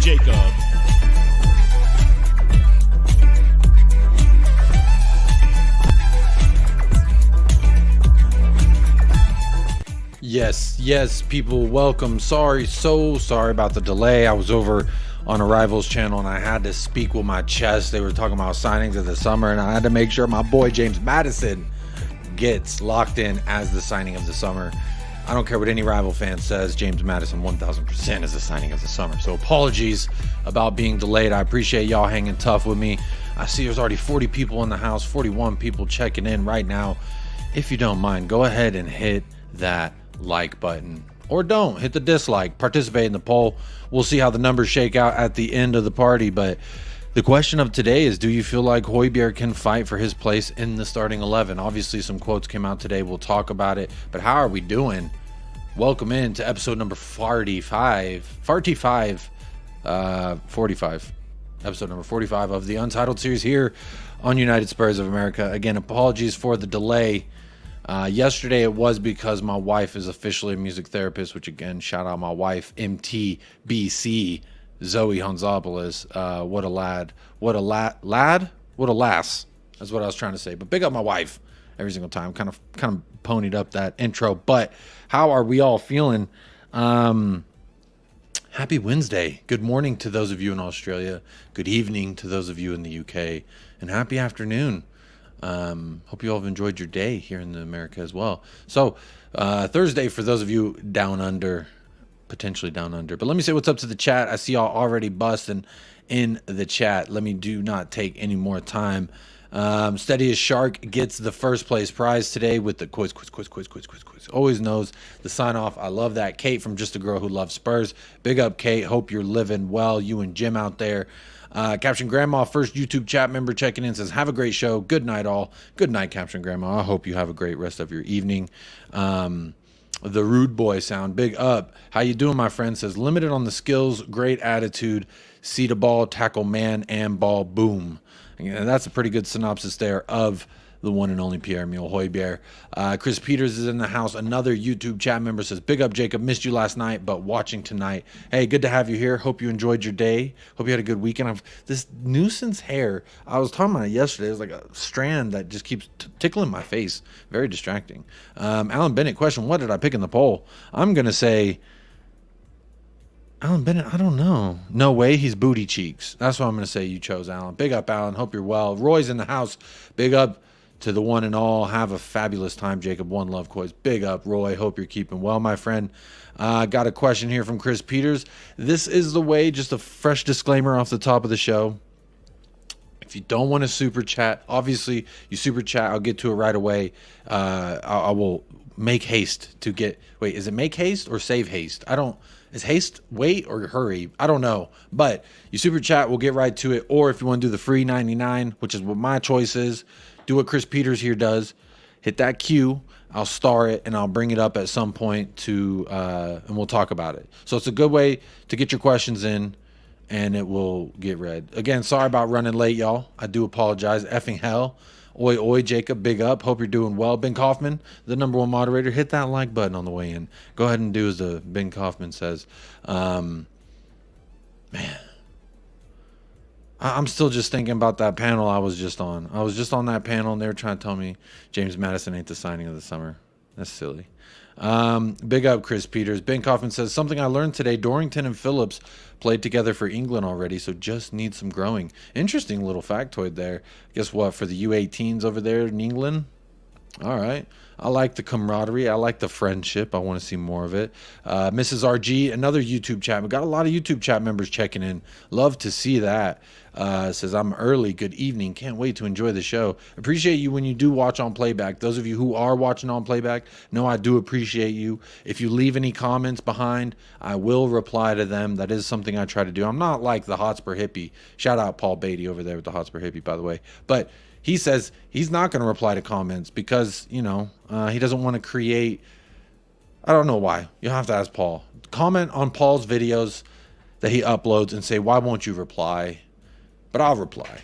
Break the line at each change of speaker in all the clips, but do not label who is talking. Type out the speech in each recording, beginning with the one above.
Jacob.
Yes, people, welcome. So sorry about the delay. I was over on Arrival's channel and I had to speak with my chest. They were talking about signings of the summer and I had to make sure my boy James Madison gets locked in as the signing of the summer. I don't care what any Rival fan says, James Madison 1000% is the signing of the summer. So apologies about being delayed. I appreciate y'all hanging tough with me. I see there's already 40 people in the house, 41 people checking in right now. If you don't mind, go ahead and hit that like button, or don't hit the dislike, participate in the poll. We'll see how the numbers shake out at the end of the party. But the question of today is, do you feel like Højbjerg can fight for his place in the starting 11? Obviously some quotes came out today, we'll talk about it, but how are we doing? Welcome in to episode number 45, episode number 45 of the Untitled series here on United Spurs of America. Again, apologies for the delay. Yesterday it was because my wife is officially a music therapist, which again, shout out my wife, MTBC, Zoe Honzopoulos. What a lad. What a lass. That's what I was trying to say. But big up my wife every single time. Kind of ponied up that intro. But how are we all feeling? Happy Wednesday. Good morning to those of you in Australia. Good evening to those of you in the UK. And happy afternoon. Hope you all have enjoyed your day here in America as well. So Thursday for those of you down under, potentially down under. But let me say what's up to the chat. I see y'all already busting in the chat. Let me do not take any more time. Steady as Shark gets the first place prize today with the quiz. Always knows the sign off. I love that. Kate from Just a Girl Who Loves Spurs. Big up, Kate. Hope you're living well. You and Jim out there. Caption Grandma, first YouTube chat member checking in, says, have a great show. Good night, all. Good night, Caption Grandma. I hope you have a great rest of your evening. The Rude Boy sound, big up. How you doing, my friend? Says, limited on the skills, great attitude, see the ball, tackle man, and ball, boom. And that's a pretty good synopsis there of the one and only Pierre-Emile Højbjerg. Chris Peters is in the house. Another YouTube chat member says, big up, Jacob. Missed you last night, but watching tonight. Hey, good to have you here. Hope you enjoyed your day. Hope you had a good weekend. I've this nuisance hair. I was talking about it yesterday. It's like a strand that just keeps tickling my face. Very distracting. Alan Bennett, question, what did I pick in the poll? I'm going to say Alan Bennett, I don't know. No way, he's booty cheeks. That's what I'm going to say you chose, Alan. Big up, Alan. Hope you're well. Roy's in the house. Big up to the one and all. Have a fabulous time, Jacob. One love, Coys. Big up, Roy. Hope you're keeping well, my friend. Got a question here from Chris Peters. This is the way, just a fresh disclaimer off the top of the show. If you don't want to super chat, obviously you super chat, I'll get to it right away. I will make haste to get, wait, is it make haste or save haste? Is haste wait or hurry? I don't know. But you super chat, we'll get right to it. Or if you want to do the free 99, which is what my choice is, do what Chris Peters here does. Hit that Q. I'll star it and I'll bring it up at some point to, and we'll talk about it. So it's a good way to get your questions in and it will get read. Again, sorry about running late, y'all. I do apologize. Effing hell. Oi, oi, Jacob, big up. Hope you're doing well. Ben Kaufman, the #1 moderator, hit that like button on the way in. Go ahead and do as Ben Kaufman says. Man, I'm still just thinking about that panel I was just on. I was just on that panel, and they were trying to tell me James Madison ain't the signing of the summer. That's silly. Big up, Chris Peters. Ben Kaufman says, something I learned today, Dorrington and Phillips played together for England already, so just need some growing. Interesting little factoid there. Guess what, for the U18s over there in England? All right. I like the camaraderie. I like the friendship. I want to see more of it. Mrs. RG, another YouTube chat. We got a lot of YouTube chat members checking in. Love to see that. Says, I'm early. Good evening. Can't wait to enjoy the show. Appreciate you when you do watch on playback. Those of you who are watching on playback, know I do appreciate you. If you leave any comments behind, I will reply to them. That is something I try to do. I'm not like the Hotspur Hippie. Shout out Paul Beatty over there with the Hotspur Hippie, by the way. But he says he's not going to reply to comments because, you know, he doesn't want to create. I don't know why. You'll have to ask Paul. Comment on Paul's videos that he uploads and say, why won't you reply? But I'll reply.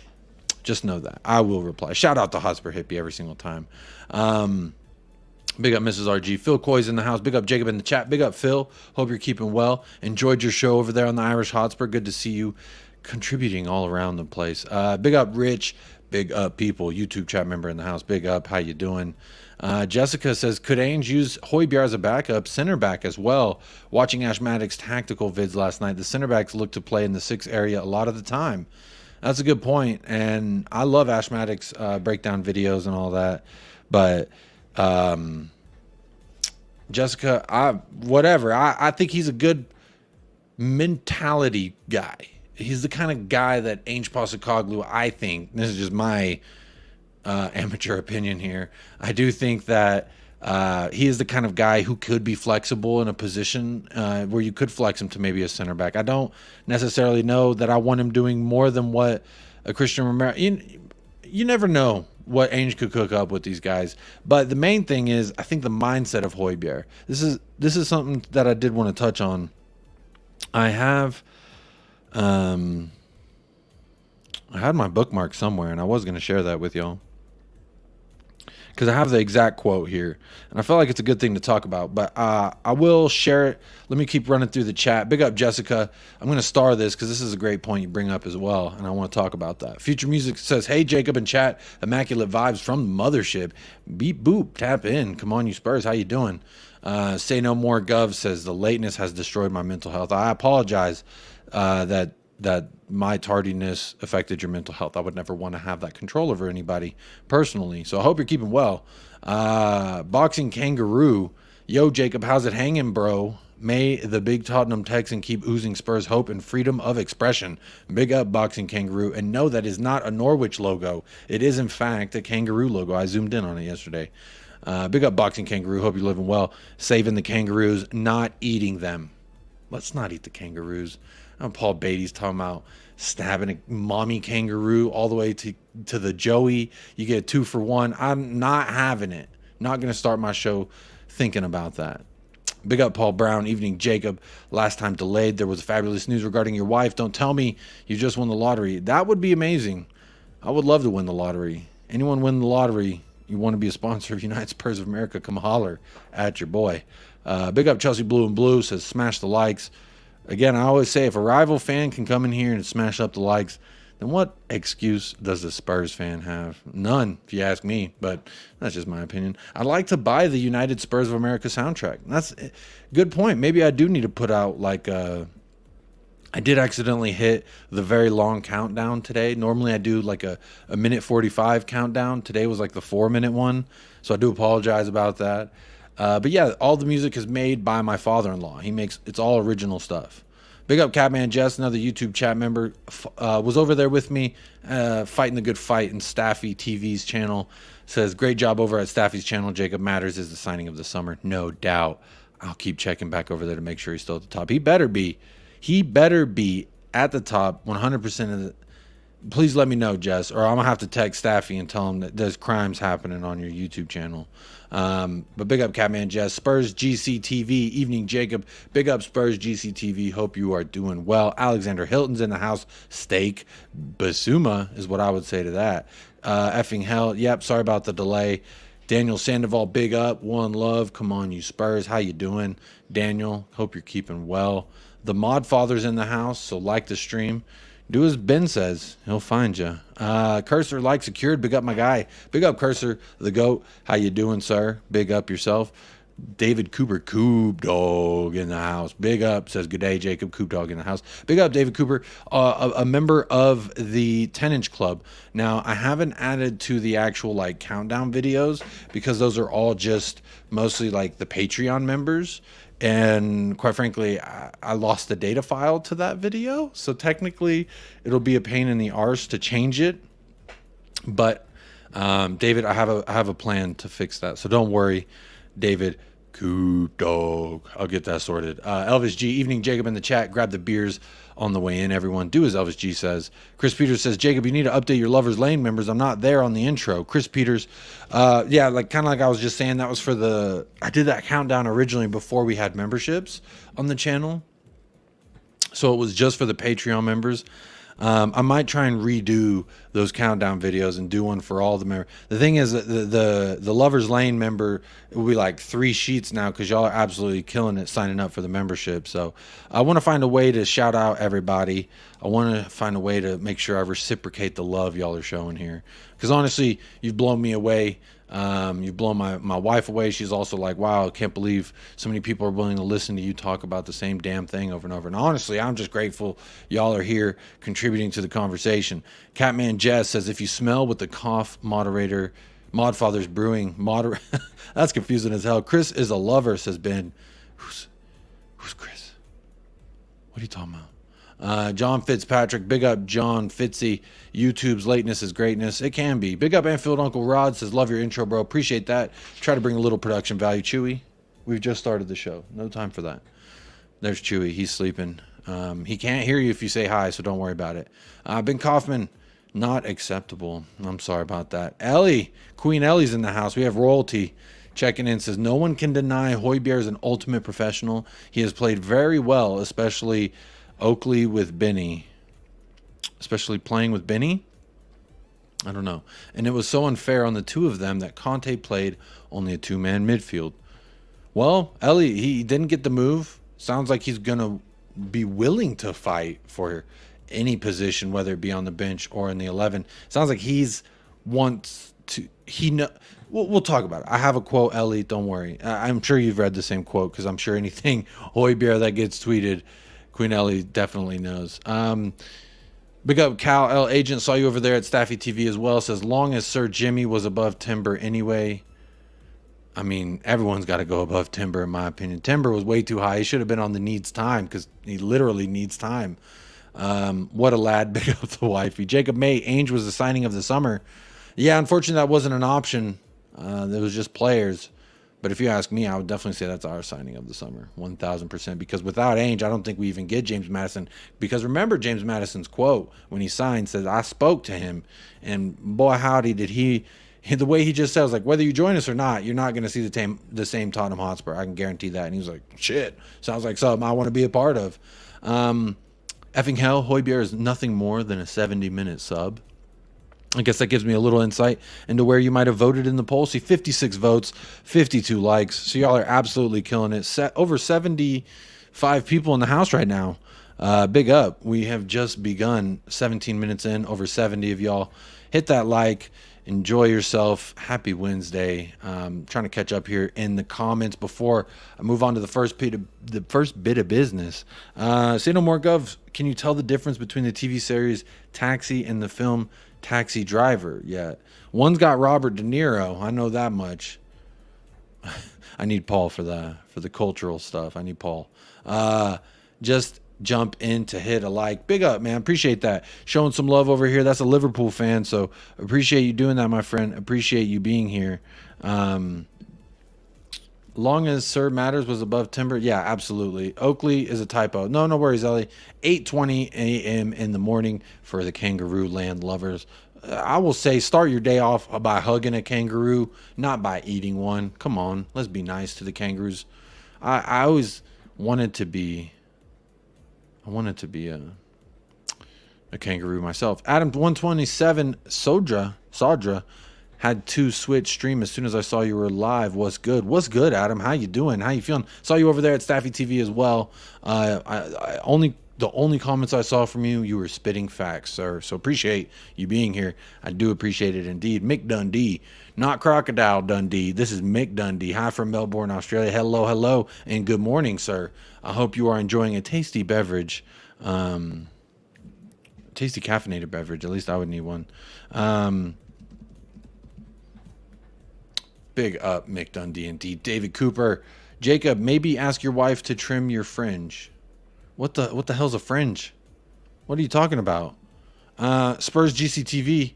Just know that. I will reply. Shout out to Hotspur Hippie every single time. Big up Mrs. RG. Phil Coy's in the house. Big up Jacob in the chat. Big up Phil. Hope you're keeping well. Enjoyed your show over there on the Irish Hotspur. Good to see you contributing all around the place. Big up Rich. Big up people. YouTube chat member in the house. Big up. How you doing? Jessica says, could Ainge use Højbjerg as a backup center back as well? Watching Ashmatic's tactical vids last night, the center backs look to play in the 6 area a lot of the time. That's a good point, and I love Ashmatic's breakdown videos and all that. But Jessica, I think he's a good mentality guy. He's the kind of guy that Ainge POSTECOGLOU, I think, this is just my amateur opinion here, I do think that he is the kind of guy who could be flexible in a position where you could flex him to maybe a center back. I don't necessarily know that I want him doing more than what a Christian Romero. You never know what Ainge could cook up with these guys. But the main thing is, I think the mindset of Højbjerg. This is something that I did want to touch on. I had my bookmark somewhere, and I was going to share that with y'all, because I have the exact quote here, and I feel like it's a good thing to talk about, but I will share it. Let me keep running through the chat. Big up Jessica. I'm going to star this because this is a great point you bring up as well, and I want to talk about that. Future Music says, hey, Jacob in chat, immaculate vibes from the mothership. Beep boop, tap in. Come on, you Spurs. How you doing? Say no more Gov says, the lateness has destroyed my mental health. I apologize that my tardiness affected your mental health. I would never want to have that control over anybody personally. So I hope you're keeping well. Boxing Kangaroo. Yo, Jacob, how's it hanging, bro? May the big Tottenham Texan keep oozing Spurs hope and freedom of expression. Big up, Boxing Kangaroo. And no, that is not a Norwich logo. It is, in fact, a kangaroo logo. I zoomed in on it yesterday. Big up, Boxing Kangaroo. Hope you're living well. Saving the kangaroos, not eating them. Let's not eat the kangaroos. Paul Beatty's talking about stabbing a mommy kangaroo all the way to the Joey. You get a 2 for 1. I'm not having it. Not going to start my show thinking about that. Big up Paul Brown. Evening, Jacob. Last time delayed. There was fabulous news regarding your wife. Don't tell me you just won the lottery. That would be amazing. I would love to win the lottery. Anyone win the lottery, you want to be a sponsor of United Spurs of America, come holler at your boy. Big up Chelsea Blue and Blue says smash the likes. Again, I always say, if a rival fan can come in here and smash up the likes, then what excuse does the Spurs fan have? None, if you ask me, but that's just my opinion. I'd like to buy the United Spurs of America soundtrack. That's a good point. Maybe I do need to put out like I did accidentally hit the very long countdown today. Normally I do like a minute 45 countdown. Today was like the 4-minute one, so I do apologize about that. But yeah, all the music is made by my father-in-law. It's all original stuff. Big up Catman Jess, another YouTube chat member, was over there with me, fighting the good fight in Staffy TV's channel. Says, great job over at Staffy's channel. Jacob Matters is the signing of the summer. No doubt. I'll keep checking back over there to make sure he's still at the top. He better be at the top 100% of the. Please let me know, Jess, or I'm going to have to text Staffy and tell him that there's crimes happening on your YouTube channel. But big up Catman Jess. Spurs GCTV. Evening, Jacob. Big up Spurs GCTV. Hope you are doing well. Alexander Hilton's in the house. Steak Basuma is what I would say to that. Effing hell. Yep, sorry about the delay. Daniel Sandoval, big up. One love. Come on, you Spurs. How you doing, Daniel? Hope you're keeping well. The Mod Father's in the house, so like the stream. Do as Ben says. He'll find you. Cursor, like secured. Big up my guy. Big up Cursor, the GOAT. How you doing, sir? Big up yourself. David Cooper, Coop Dog in the house. Big up. Says, good day, Jacob. Coop Dog in the house. Big up, David Cooper. A member of the 10-inch club. Now, I haven't added to the actual, like, countdown videos because those are all just mostly, like, the Patreon members. And quite frankly, I lost the data file to that video. So technically, it'll be a pain in the arse to change it. But David, I have a plan to fix that. So don't worry, David. Coop Dog. I'll get that sorted. Elvis G. Evening, Jacob in the chat. Grab the beers on the way in, everyone. Do as Elvis G says. Chris Peters says, Jacob, you need to update your Lover's Lane members. I'm not there on the intro. Chris Peters. Yeah, like kind of like I was just saying, that was for the. I did that countdown originally before we had memberships on the channel. So it was just for the Patreon members. I might try and redo those countdown videos and do one for all the members. The thing is that the Lovers Lane member, it will be like 3 sheets now because y'all are absolutely killing it signing up for the membership. So I want to find a way to shout out everybody. I want to find a way to make sure I reciprocate the love y'all are showing here. Because honestly, you've blown me away. You've blown my wife away. She's also like, wow, I can't believe so many people are willing to listen to you talk about the same damn thing over and over. And honestly, I'm just grateful y'all are here contributing to the conversation. Catman Jess says, if you smell what the cough moderator, Modfather's brewing, that's confusing as hell. Chris is a lover, says Ben. Who's Chris? What are you talking about? John Fitzpatrick, big up John Fitzy. YouTube's lateness is greatness. It can be. Big up Anfield Uncle Rod says, love your intro, bro. Appreciate that. Try to bring a little production value. Chewy, we've just started the show. No time for that. There's Chewy. He's sleeping. He can't hear you if you say hi, so don't worry about it. Ben Kaufman, not acceptable. I'm sorry about that. Ellie, Queen Ellie's in the house. We have royalty checking in, says, no one can deny Højbjerg is an ultimate professional. He has played very well, especially Oakley with Benny. Especially playing with Benny? I don't know. And it was so unfair on the two of them that Conte played only a 2-man midfield. Well, Ellie, he didn't get the move. Sounds like he's going to be willing to fight for any position, whether it be on the bench or in the 11. Sounds like he's wants to... We'll talk about it. I have a quote, Ellie. Don't worry. I'm sure you've read the same quote because I'm sure anything Højbjerg that gets tweeted, Queen Ellie definitely knows. Big up Cal L. Agent, saw you over there at Staffy TV as well. Says, long as Sir Jimmy was above Timber anyway. I mean, everyone's got to go above Timber, in my opinion. Timber was way too high. He should have been on the needs time because he literally needs time. What a lad. Big up the wifey. Jacob May, Ainge was the signing of the summer. Yeah, unfortunately, that wasn't an option. There was just players. But if you ask me, I would definitely say that's our signing of the summer, 1,000%. Because without Ainge, I don't think we even get James Madison. Because remember James Madison's quote when he signed, says, I spoke to him. And boy, howdy, did he the way he just says, like, whether you join us or not, you're not going to see the same Tottenham Hotspur. I can guarantee that. And he was like, shit, sounds like something I want to be a part of. Effing hell, Højbjerg is nothing more than a 70-minute sub. I guess that gives me a little insight into where you might have voted in the poll. See, 56 votes, 52 likes. So y'all are absolutely killing it. Over 75 people in the house right now. Big up. We have just begun. 17 minutes in, over 70 of y'all. Hit that like. Enjoy yourself. Happy Wednesday. Trying to catch up here in the comments before I move on to the first bit of business. Say no more, Gov. Can you tell the difference between the TV series Taxi and the film Taxi Driver? Yeah, one's got Robert De Niro. I know that much. I need Paul for the cultural stuff. I need Paul. Just jump in to hit a like. Big up, man. Appreciate that. Showing some love over here. That's a Liverpool fan, so appreciate you doing that, my friend. Appreciate you being here. Long as Sir Matters was above Timber, yeah, absolutely. Oakley is a typo. No worries, Ellie. 8:20 a.m. in the morning for the kangaroo land lovers. I will say start your day off by hugging a kangaroo, not by eating one. Come on, let's be nice to the kangaroos. I always wanted to be a kangaroo myself. Adam 127 Sodra had to switch stream as soon as I saw you were live. What's good, Adam? How you doing? How you feeling? Saw you over there at Staffy TV as well. The only comments I saw from you were spitting facts, sir. So appreciate you being here. I do appreciate it indeed. Mick Dundee, not Crocodile Dundee. This is Mick Dundee. Hi from Melbourne, Australia. Hello, and good morning, sir. I hope you are enjoying a tasty beverage. Tasty caffeinated beverage. At least I would need one. Big up, Mick Dundee indeed. David Cooper. Jacob, maybe ask your wife to trim your fringe. What the hell's a fringe? What are you talking about? Spurs GCTV.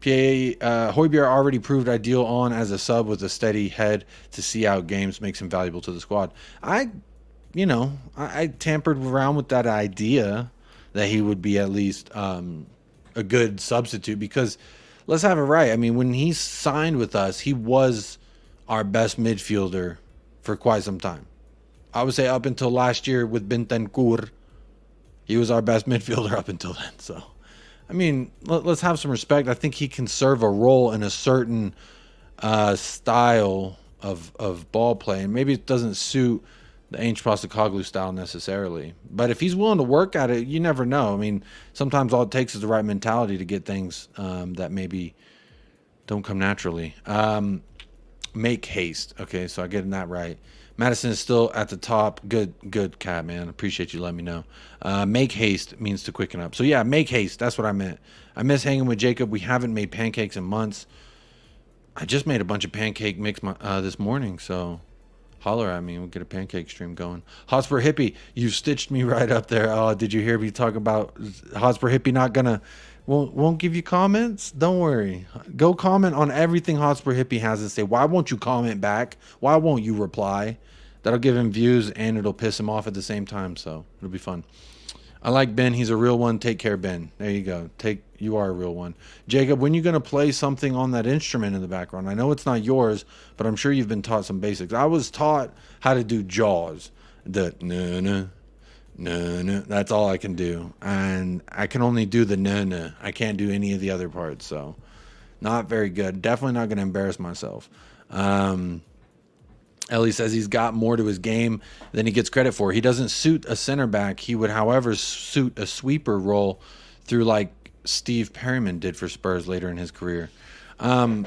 Højbjerg already proved ideal on as a sub with a steady head to see out games, makes him valuable to the squad. I tampered around with that idea that he would be at least a good substitute because let's have it right. I mean, when he signed with us, he was our best midfielder for quite some time. I would say up until last year with Bentancur. He was our best midfielder up until then. So, I mean, let's have some respect. I think he can serve a role in a certain style of ball play, and maybe it doesn't suit the ANGE POSTECOGLOU style necessarily. But if he's willing to work at it, you never know. I mean, sometimes all it takes is the right mentality to get things that maybe don't come naturally. Make haste. Okay, so I get that right. Madison is still at the top. Good, Cat, man. Appreciate you letting me know. Make haste means to quicken up. So, yeah, make haste. That's what I meant. I miss hanging with Jacob. We haven't made pancakes in months. I just made a bunch of pancake mix this morning, so holler at me. We'll get a pancake stream going. Hotspur Hippie, you stitched me right up there. Oh, did you hear me talk about Hotspur Hippie not gonna... Won't give you comments? Don't worry. Go comment on everything Hotspur Hippie has to say. Why won't you comment back? Why won't you reply? That'll give him views and it'll piss him off at the same time, so it'll be fun. I like Ben. He's a real one. Take care, Ben. There you go. You are a real one. Jacob, when you going to play something on that instrument in the background? I know it's not yours, but I'm sure you've been taught some basics. I was taught how to do Jaws. The no. That's all I can do. And I can only do the no. I can't do any of the other parts, so not very good. Definitely not going to embarrass myself. Ellie says he's got more to his game than he gets credit for. He doesn't suit a center back. He would, however, suit a sweeper role through like Steve Perryman did for Spurs later in his career. But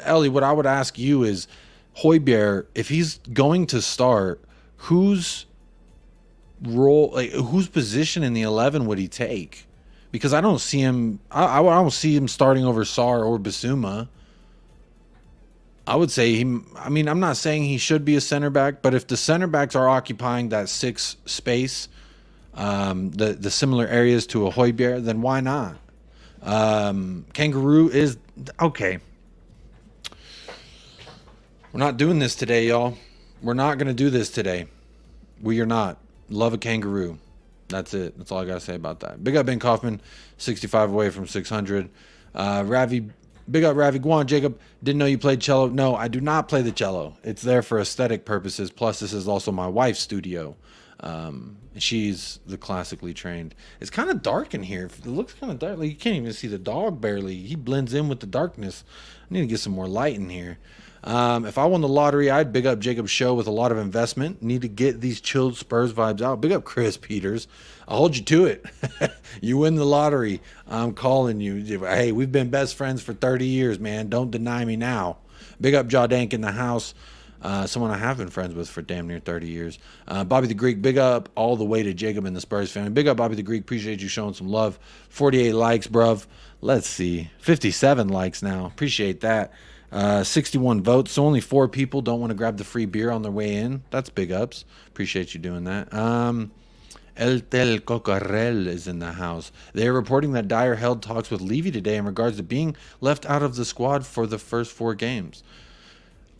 Ellie, what I would ask you is, Højbjerg, if he's going to start, whose position in the 11 would he take? Because I don't see him. I don't see him starting over Sarr or Bissouma. I would say I'm not saying he should be a center back, but if the center backs are occupying that 6 space, the similar areas to a Højbjerg, then why not? Kangaroo is okay. We're not doing this today, y'all. We're not going to do this today. We are not. Love a kangaroo. That's it. That's all I got to say about that. Big up Ben Kaufman, 65 away from 600. Big up Ravi. Go on, Jacob. Didn't know you played cello. No, I do not play the cello. It's there for aesthetic purposes. Plus, this is also my wife's studio. She's the classically trained. It's kind of dark in here. It looks kind of dark. Like you can't even see the dog barely. He blends in with the darkness. I need to get some more light in here. If I won the lottery, I'd big up Jacob's show with a lot of investment. Need to get these chilled Spurs vibes out. Big up Chris Peters. I'll hold you to it. You win the lottery, I'm calling you. Hey, we've been best friends for 30 years, man. Don't deny me now. Big up Jawdank in the house. Someone I have been friends with for damn near 30 years. Bobby the Greek, big up all the way to Jacob and the Spurs family. Big up Bobby the Greek. Appreciate you showing some love. 48 likes, bruv. Let's see. 57 likes now. Appreciate that. 61 votes. So only 4 people don't want to grab the free beer on their way in. That's big ups. Appreciate you doing that. El Tel Cocarel is in the house. They are reporting that Dyer held talks with Levy today in regards to being left out of the squad for the first 4 games.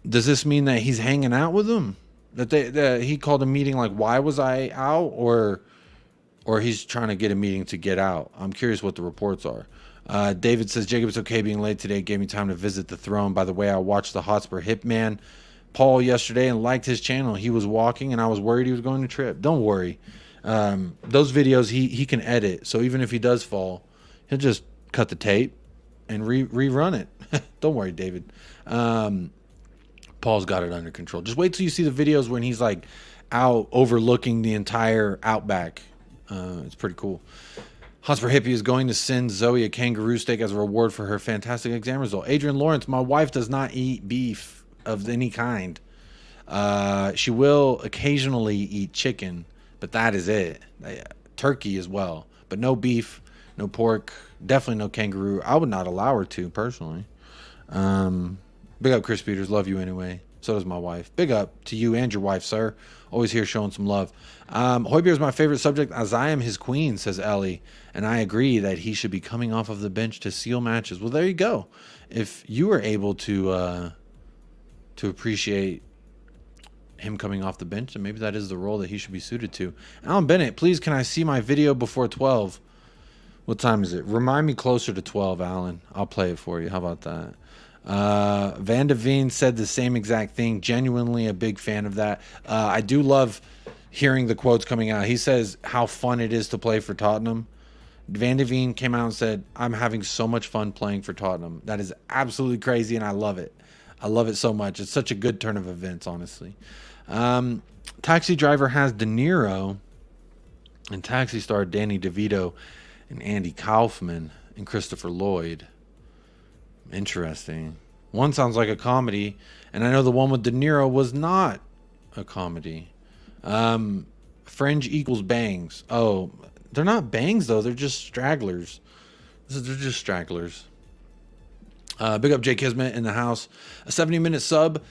Does this mean that he's hanging out with them? That he called a meeting like, why was I out? Or he's trying to get a meeting to get out? I'm curious what the reports are. David says, Jacob, it's okay being late today. It gave me time to visit the throne. By the way, I watched the Hotspur Hitman Paul yesterday and liked his channel. He was walking and I was worried he was going to trip. Don't worry. Those videos he can edit. So even if he does fall, he'll just cut the tape and rerun it. Don't worry, David. Paul's got it under control. Just wait till you see the videos when he's like out overlooking the entire outback. It's pretty cool. Hotspur Hippie is going to send Zoe a kangaroo steak as a reward for her fantastic exam result. Adrian Lawrence, my wife does not eat beef of any kind. She will occasionally eat chicken, but that is it. Turkey as well, but no beef, no pork, definitely no kangaroo. I would not allow her to, personally. Big up Chris Peters, love you anyway. So does my wife. Big up to you and your wife, sir. Always here showing some love. Højbjerg is my favorite subject as I am his queen, says Ellie. And I agree that he should be coming off of the bench to seal matches. Well, there you go. If you were able to appreciate him coming off the bench, then maybe that is the role that he should be suited to. Alan Bennett, please can I see my video before 12? What time is it? Remind me closer to 12, Alan. I'll play it for you. How about that? Van de Veen said the same exact thing. Genuinely a big fan of that. I do love hearing the quotes coming out. He says how fun it is to play for Tottenham. Van de Ven came out and said, I'm having so much fun playing for Tottenham. That is absolutely crazy, and I love it. I love it so much. It's such a good turn of events, honestly. Taxi Driver has De Niro, and Taxi star Danny DeVito and Andy Kaufman and Christopher Lloyd. Interesting. One sounds like a comedy, and I know the one with De Niro was not a comedy. Fringe equals bangs. Oh, they're not bangs, though. They're just stragglers. They're just stragglers. Big up Jay Kismet in the house. A 70-minute sub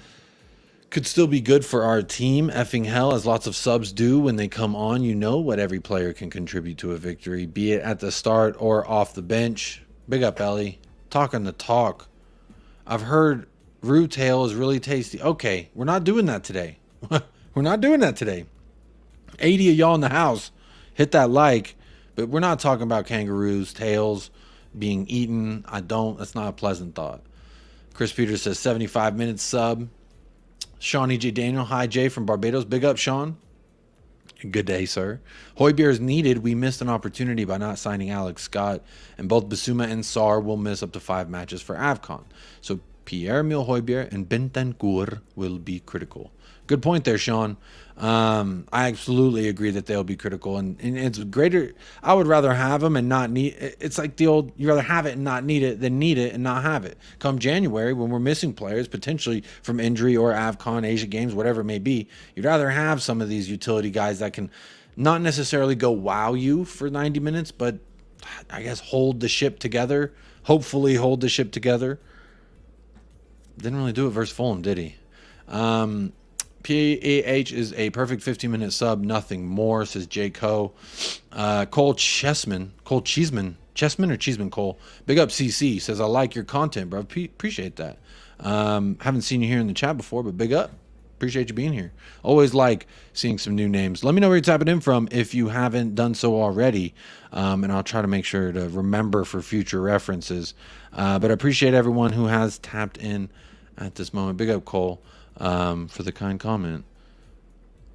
could still be good for our team. Effing hell, as lots of subs do when they come on. You know what every player can contribute to a victory, be it at the start or off the bench. Big up, Ellie. Talking the talk. I've heard roux tail is really tasty. Okay, we're not doing that today. We're not doing that today. 80 of y'all in the house, hit that like, but we're not talking about kangaroos, tails being eaten. That's not a pleasant thought. Chris Peters says 75 minutes sub. Sean E.J. Daniel, hi Jay from Barbados. Big up, Sean. Good day, sir. Højbjerg is needed. We missed an opportunity by not signing Alex Scott, and both Basuma and Sarr will miss up to 5 matches for AFCON. So Pierre-Emile Højbjerg and Bentancur will be critical. Good point there, Sean. I absolutely agree that they'll be critical, and it's greater. I would rather have them and not need. It's like the old, you rather have it and not need it than need it and not have it. Come January, when we're missing players, potentially from injury or AFCON, Asia Games, whatever it may be, you'd rather have some of these utility guys that can not necessarily go wow you for 90 minutes, but I guess hold the ship together. Hopefully hold the ship together. Didn't really do it versus Fulham, did he? PAH is a perfect 15-minute sub, nothing more, says J. Cole Cheeseman, Cole. Big up CC, says, I like your content, bro. Appreciate that. Haven't seen you here in the chat before, but big up. Appreciate you being here. Always like seeing some new names. Let me know where you're tapping in from if you haven't done so already, and I'll try to make sure to remember for future references. But I appreciate everyone who has tapped in at this moment. Big up, Cole. For the kind comment.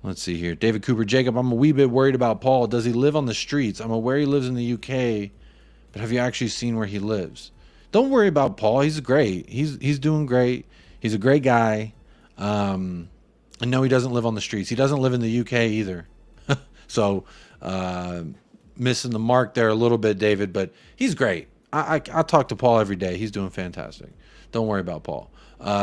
Let's see here. David Cooper, Jacob, I'm a wee bit worried about Paul. Does he live on the streets? I'm aware he lives in the UK, but have you actually seen where he lives? Don't worry about Paul. He's great. He's doing great. He's a great guy. And no, he doesn't live on the streets. He doesn't live in the UK either. So, missing the mark there a little bit, David, but he's great. I talk to Paul every day. He's doing fantastic. Don't worry about Paul.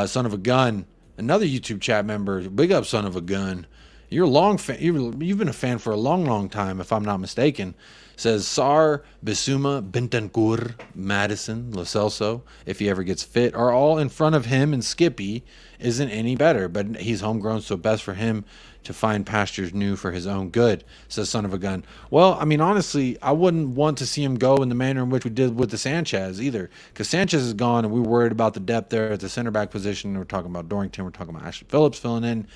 Son of a gun. Another YouTube chat member, big up, son of a gun. You're a long fan. You've been a fan for a long, long time, if I'm not mistaken. Says Sarr, Basuma, Bentancur, Madison, Lo Celso, if he ever gets fit, are all in front of him, and Skippy isn't any better. But he's homegrown, so best for him to find pastures new for his own good, says son of a gun. Well, I mean, honestly, I wouldn't want to see him go in the manner in which we did with the Sanchez either, because Sanchez is gone, and we were worried about the depth there at the center back position. We're talking about Dorrington. We're talking about Ashley Phillips filling in.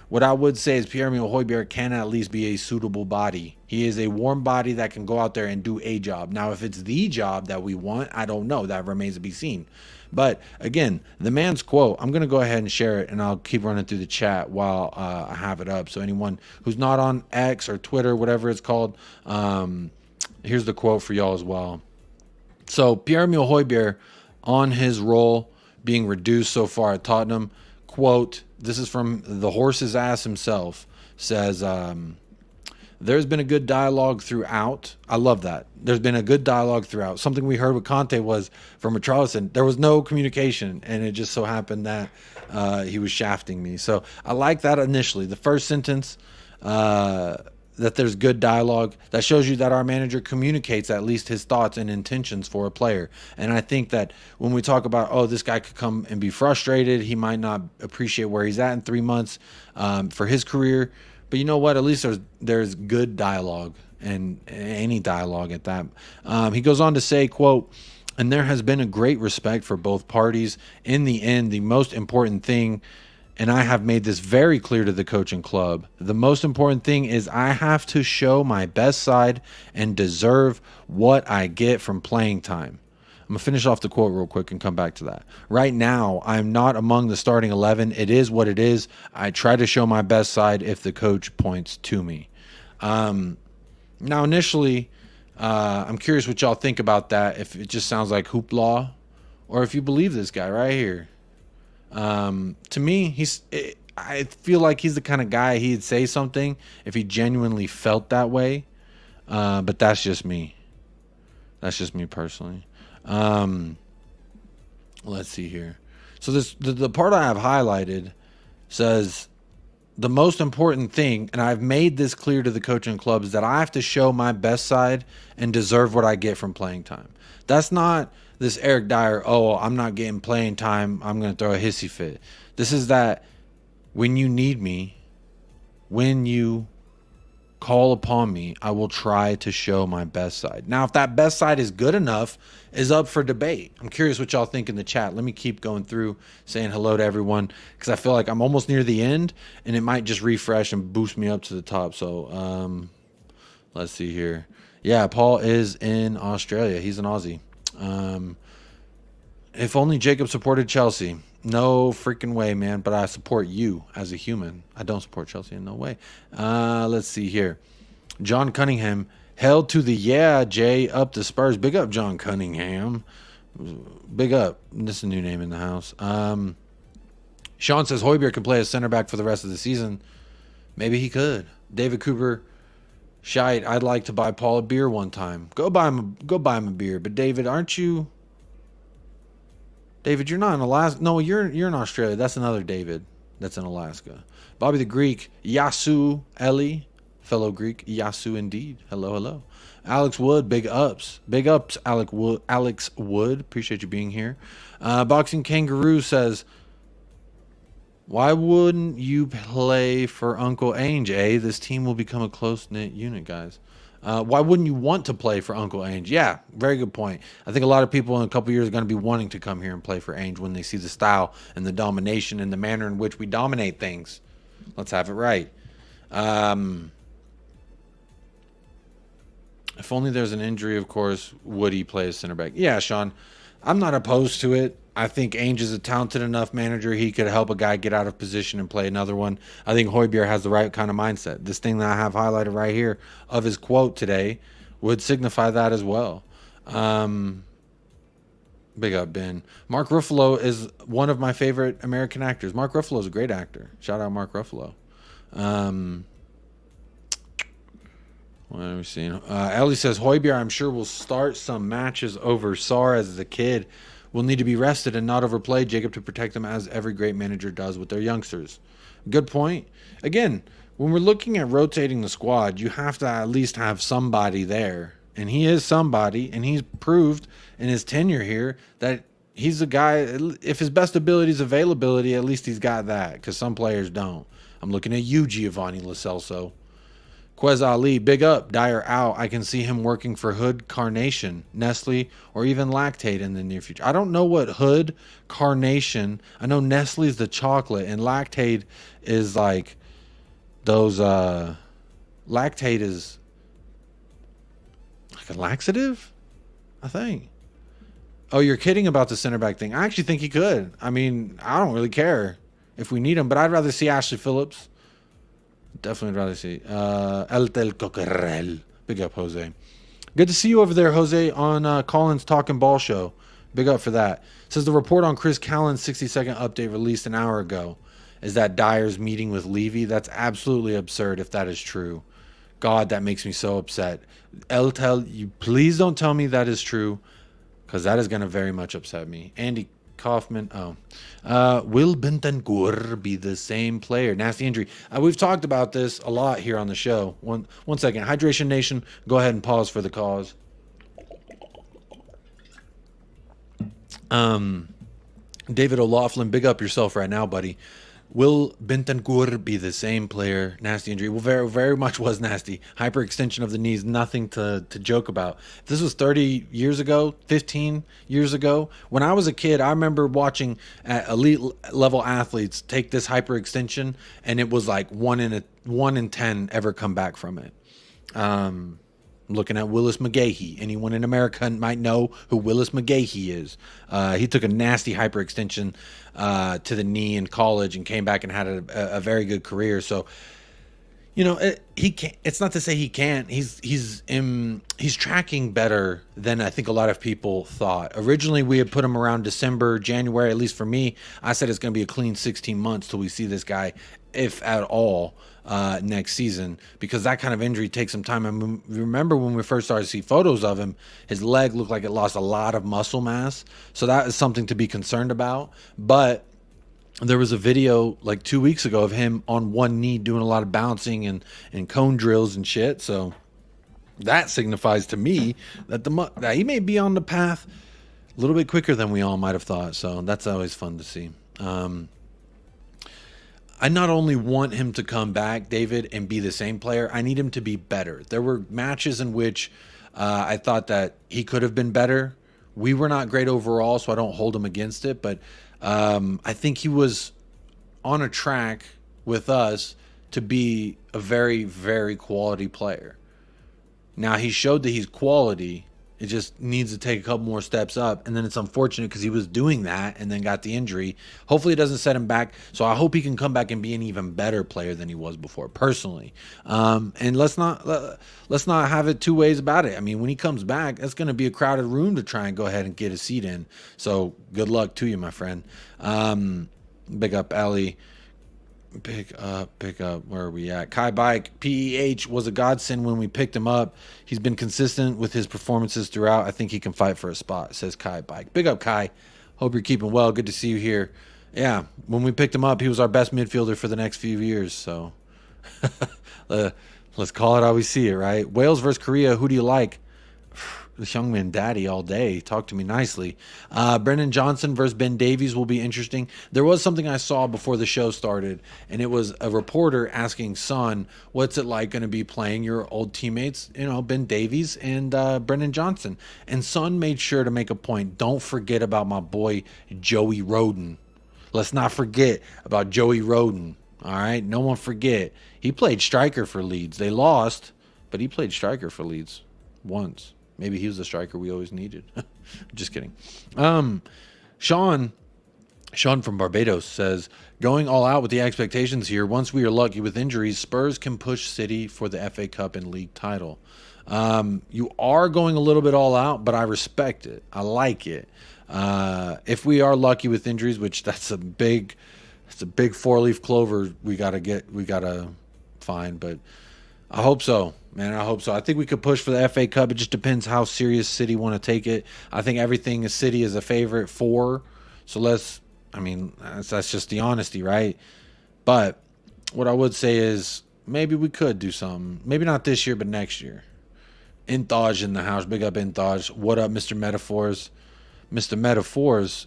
What I would say is Pierre-Emile Højbjerg can at least be a suitable body. He is a warm body that can go out there and do a job. Now, if it's the job that we want, I don't know. That remains to be seen. But again, the man's quote, I'm going to go ahead and share it, and I'll keep running through the chat while I have it up. So anyone who's not on X or Twitter, whatever it's called, here's the quote for y'all as well. So Pierre-Emile Højbjerg, on his role being reduced so far at Tottenham, quote, this is from the horse's ass himself, says, there's been a good dialogue throughout. I love that. There's been a good dialogue throughout. Something we heard with Conte was from Richarlison, there was no communication, and it just so happened that he was shafting me. So I like that initially. The first sentence, that there's good dialogue, that shows you that our manager communicates at least his thoughts and intentions for a player. And I think that when we talk about, oh, this guy could come and be frustrated, he might not appreciate where he's at in 3 months for his career. But you know what? At least there's good dialogue, and any dialogue at that. He goes on to say, quote, and there has been a great respect for both parties. In the end, the most important thing, and I have made this very clear to the coaching club, the most important thing is I have to show my best side and deserve what I get from playing time. I'm going to finish off the quote real quick and come back to that. Right now, I'm not among the starting 11. It is what it is. I try to show my best side if the coach points to me. Now, initially, I'm curious what y'all think about that, if it just sounds like hoopla or if you believe this guy right here. To me, I feel like he's the kind of guy he'd say something if he genuinely felt that way. But that's just me. That's just me personally. Let's see here. So the part I have highlighted says the most important thing, and I've made this clear to the coaching club, is that I have to show my best side and deserve what I get from playing time. That's not this Eric Dyer, oh, I'm not getting playing time, I'm going to throw a hissy fit. This is that when you need me, when you call upon me, I will try to show my best side. Now, if that best side is good enough, is up for debate. I'm curious what y'all think in the chat. Let me keep going through, saying hello to everyone, because I feel like I'm almost near the end, and it might just refresh and boost me up to the top. So let's see here. Yeah, Paul is in Australia. He's an Aussie. If only Jacob supported Chelsea. No freaking way, man. But I support you as a human. I don't support Chelsea in no way. Let's see here. John Cunningham held to the Jay up the Spurs. Big up, John Cunningham. Big up. This is a new name in the house. Sean says Højbjerg can play as center back for the rest of the season. Maybe he could. David Cooper, shite. I'd like to buy Paul a beer one time. Go buy him a beer. But David, aren't you? David, you're not in Alaska. No, you're in Australia. That's another David. That's in Alaska. Bobby the Greek, Yasu Eli, fellow Greek, Yasu indeed. Hello, hello. Alex Wood, big ups. Big ups, Alex Wood. Appreciate you being here. Boxing Kangaroo says, why wouldn't you play for Uncle Ange, eh? This team will become a close-knit unit, guys. Why wouldn't you want to play for Uncle Ange? Yeah, very good point. I think a lot of people in a couple years are going to be wanting to come here and play for Ange when they see the style and the domination and the manner in which we dominate things. Let's have it right. If only there's an injury, of course, would he play as center back? Yeah, Sean, I'm not opposed to it. I think Ainge is a talented enough manager. He could help a guy get out of position and play another one. I think Højbjerg has the right kind of mindset. This thing that I have highlighted right here of his quote today would signify that as well. Big up, Ben. Mark Ruffalo is one of my favorite American actors. Mark Ruffalo is a great actor. Shout out Mark Ruffalo. What are we seeing? Ellie says, Højbjerg, I'm sure, will start some matches over Sarr as a kid. Will need to be rested and not overplay Jacob to protect them, as every great manager does with their youngsters. Good point. Again, when we're looking at rotating the squad, you have to at least have somebody there. And he is somebody, and he's proved in his tenure here that he's a guy, if his best ability is availability, at least he's got that, because some players don't. I'm looking at you, Giovanni Lo Celso. Quez Ali, big up, Dyer out. I can see him working for Hood, Carnation, Nestle, or even Lactate in the near future. I don't know what Hood, Carnation, I know Nestle's the chocolate, and Lactate is like those, Lactate is like a laxative, I think. Oh, you're kidding about the center back thing. I actually think he could. I mean, I don't really care if we need him, but I'd rather see Ashley Phillips. Definitely rather see El Del Coquerel. Big up, Jose. Good to see you over there, Jose, on Colin's Talking Ball Show. Big up for that. Says the report on Chris Callen's 60-second update released an hour ago is that Dyer's meeting with Levy. That's absolutely absurd if that is true. God, that makes me so upset. You please don't tell me that is true, because that is going to very much upset me. Andy Kaufman. Will Bentancur be the same player? Nasty injury. We've talked about this a lot here on the show. One second. Hydration Nation, go ahead and pause for the cause. David O'Laughlin, big up yourself right now, buddy. Will Bentancur be the same player? Nasty injury. Well, very, very much was nasty. Hyperextension of the knees, nothing to joke about. If this was 30 years ago, 15 years ago, when I was a kid, I remember watching elite level athletes take this hyperextension, and it was like 1 in 10 ever come back from it. I'm looking at Willis McGahee. Anyone in America might know who Willis McGahee is. He took a nasty hyperextension to the knee in college and came back and had a very good career. So, you know, he can't. It's not to say he can't. He's tracking better than I think a lot of people thought. Originally, we had put him around December, January. At least for me, I said it's going to be a clean 16 months till we see this guy, if at all, next season, because that kind of injury takes some time. I mean, remember when we first started to see photos of him, his leg looked like it lost a lot of muscle mass. So that is something to be concerned about. But there was a video like 2 weeks ago of him on one knee doing a lot of bouncing and cone drills and shit. So that signifies to me that that he may be on the path a little bit quicker than we all might have thought. So that's always fun to see. I not only want him to come back, David, and be the same player, I need him to be better. There were matches in which I thought that he could have been better. We were not great overall, so I don't hold him against it. But I think he was on a track with us to be a very, very quality player. Now, he showed that he's quality. It just needs to take a couple more steps up. And then it's unfortunate because he was doing that and then got the injury. Hopefully it doesn't set him back. So I hope he can come back and be an even better player than he was before, personally. And let's not have it two ways about it. I mean, when he comes back, that's going to be a crowded room to try and go ahead and get a seat in. So good luck to you, my friend. Big up, Ellie. Pick up. Where are we at? Kai Bike, PEH was a godsend when we picked him up. He's been consistent with his performances throughout. I think he can fight for a spot, says Kai Bike. Big up, Kai. Hope you're keeping well. Good to see you here. Yeah, when we picked him up, he was our best midfielder for the next few years. So let's call it how we see it, right? Wales versus Korea. Who do you like? This young man daddy all day. Talk to me nicely. Brennan Johnson versus Ben Davies will be interesting. There was something I saw before the show started, and it was a reporter asking Son, what's it like going to be playing your old teammates, you know, Ben Davies and Brennan Johnson? And Son made sure to make a point. Don't forget about my boy Joey Roden. Let's not forget about Joey Roden. All right? No one forget. He played striker for Leeds. They lost, but he played striker for Leeds once. Maybe he was the striker we always needed. Just kidding. Sean from Barbados says, going all out with the expectations here. Once we are lucky with injuries, Spurs can push City for the FA Cup and league title. You are going a little bit all out, but I respect it. I like it. If we are lucky with injuries, which that's a big 4-leaf clover we gotta find, but I hope so, man. I hope so. I think we could push for the FA Cup. It just depends how serious City want to take it. I think everything is City is a favorite for. So that's just the honesty, right? But what I would say is maybe we could do something. Maybe not this year, but next year. Inthaj in the house. Big up, Inthaj. What up, Mr. Metaphors? Mr. Metaphors.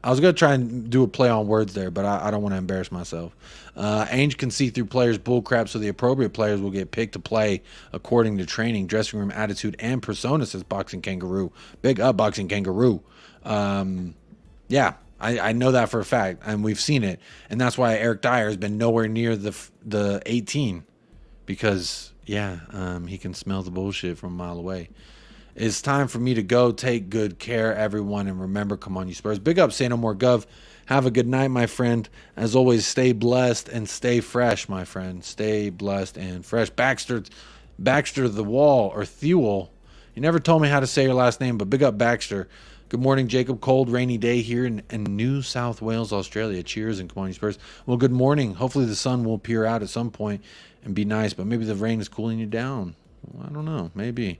I was going to try and do a play on words there, but I don't want to embarrass myself. Ange can see through players' bullcrap, so the appropriate players will get picked to play according to training, dressing room attitude, and persona, says Boxing Kangaroo. Big up, Boxing Kangaroo. Yeah, I know that for a fact, and we've seen it. And that's why Eric Dyer has been nowhere near the 18, because, yeah, he can smell the bullshit from a mile away. It's time for me to go. Take good care, everyone, and remember, come on, you Spurs. Big up, Say No More Gov. Have a good night, my friend. As always, stay blessed and stay fresh, my friend. Stay blessed and fresh. Baxter the Wall, or Thewell. You never told me how to say your last name, but big up, Baxter. Good morning, Jacob. Cold, rainy day here in New South Wales, Australia. Cheers, and come on, you Spurs. Well, good morning. Hopefully the sun will peer out at some point and be nice, but maybe the rain is cooling you down. Well, I don't know. Maybe.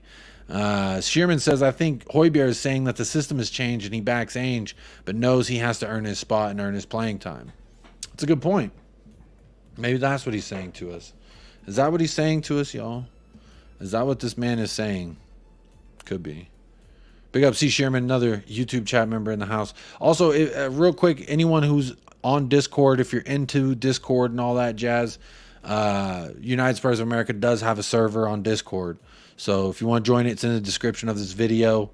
Shearman says, I think Højbjerg is saying that the system has changed and he backs Ange, but knows he has to earn his spot and earn his playing time. That's a good point. Maybe that's what he's saying to us. Is that what he's saying to us, y'all? Is that what this man is saying? Could be. Big up, C. Shearman, another YouTube chat member in the house. Also, real quick, anyone who's on Discord, if you're into Discord and all that jazz, United Spurs of America does have a server on Discord. So if you want to join it, it's in the description of this video.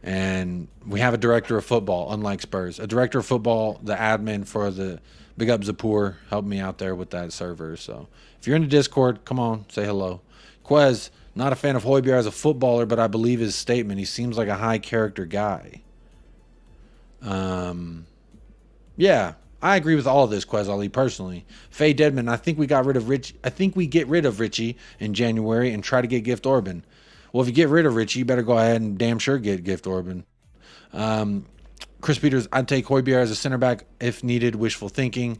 And we have a director of football, unlike Spurs. A director of football, the admin for the Big Up Zapur, helped me out there with that server. So if you're in the Discord, come on, say hello. Quez, not a fan of Højbjerg as a footballer, but I believe his statement. He seems like a high character guy. Yeah, I agree with all of this, Quez Ali, personally. Faye Deadman, I think we get rid of Richie in January and try to get Gift Orban. Well, if you get rid of Richie, you better go ahead and damn sure get Gift Orban. Chris Peters, I'd take Højbjerg as a center back if needed. Wishful thinking.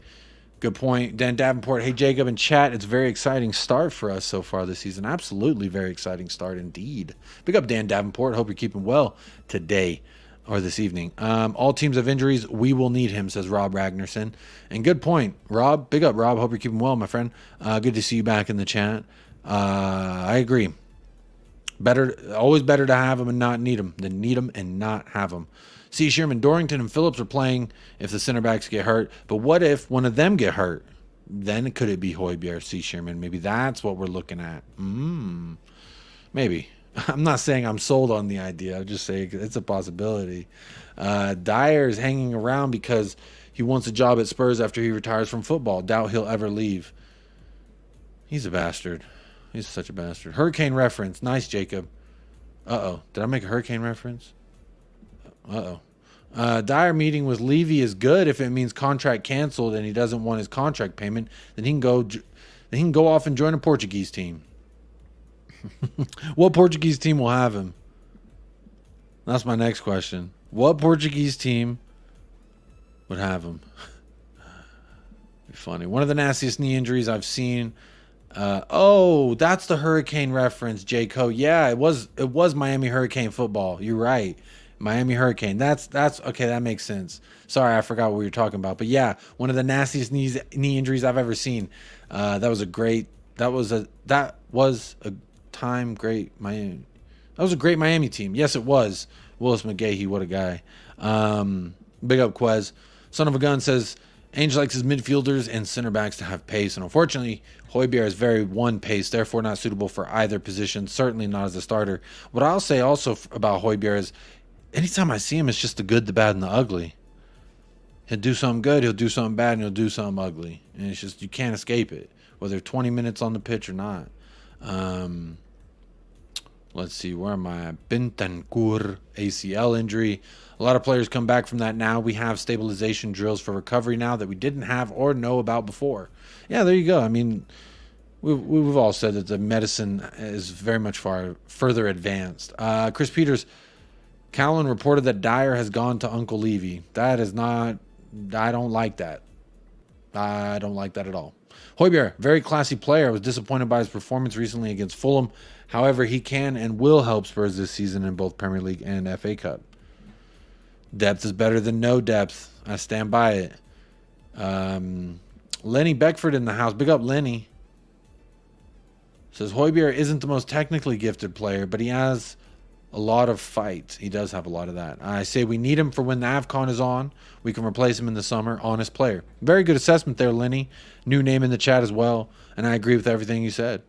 Good point. Dan Davenport, hey Jacob in chat, it's a very exciting start for us so far this season. Absolutely very exciting start indeed. Big up Dan Davenport. Hope you're keeping well today or this evening. All teams have injuries. We will need him, says Rob Ragnarsson. And good point, Rob. Big up, Rob. Hope you're keeping well, my friend. Good to see you back in the chat. I agree. Always better to have him and not need him than need him and not have him. See, Sherman, Dorrington, and Phillips are playing if the center backs get hurt. But what if one of them get hurt? Then could it be Højbjerg, C. Sherman? Maybe that's what we're looking at. Maybe. I'm not saying I'm sold on the idea. I'm just saying it's a possibility. Dyer is hanging around because he wants a job at Spurs after he retires from football. Doubt he'll ever leave. He's a bastard. He's such a bastard. Hurricane reference. Nice, Jacob. Uh-oh. Did I make a hurricane reference? Dyer meeting with Levy is good if it means contract canceled and he doesn't want his contract payment. Then he can go off and join a Portuguese team. What Portuguese team will have him? That's my next question. What Portuguese team would have him? Be funny. One of the nastiest knee injuries I've seen. Oh, that's the hurricane reference, J. Cole. Yeah, it was Miami Hurricane football. You're right. Miami Hurricane. That's okay. That makes sense. Sorry, I forgot what we were talking about. But yeah, one of the nastiest knee injuries I've ever seen. That was a great Miami team. Yes, it was. Willis McGahee, what a guy. Big up Quez. Son of a Gun says Ainge likes his midfielders and center backs to have pace, and unfortunately, Højbjerg is very one pace, therefore not suitable for either position. Certainly not as a starter. What I'll say also about Højbjerg is, anytime I see him, it's just the good, the bad, and the ugly. He'll do something good, he'll do something bad, and he'll do something ugly. And it's just, you can't escape it, whether 20 minutes on the pitch or not. Let's see, where am I? Bentancur, ACL injury. A lot of players come back from that now. We have stabilization drills for recovery now that we didn't have or know about before. Yeah, there you go. I mean, we've all said that the medicine is very much further advanced. Chris Peters, Callan reported that Dyer has gone to Uncle Levy. That is not, I don't like that. I don't like that at all. Højbjerg, very classy player. I was disappointed by his performance recently against Fulham. However, he can and will help Spurs this season in both Premier League and FA Cup. Depth is better than no depth. I stand by it. Lenny Beckford in the house. Big up, Lenny. Says Højbjerg isn't the most technically gifted player, but he has a lot of fight. He does have a lot of that. I say we need him for when the AFCON is on. We can replace him in the summer. Honest player. Very good assessment there, Lenny. New name in the chat as well. And I agree with everything you said.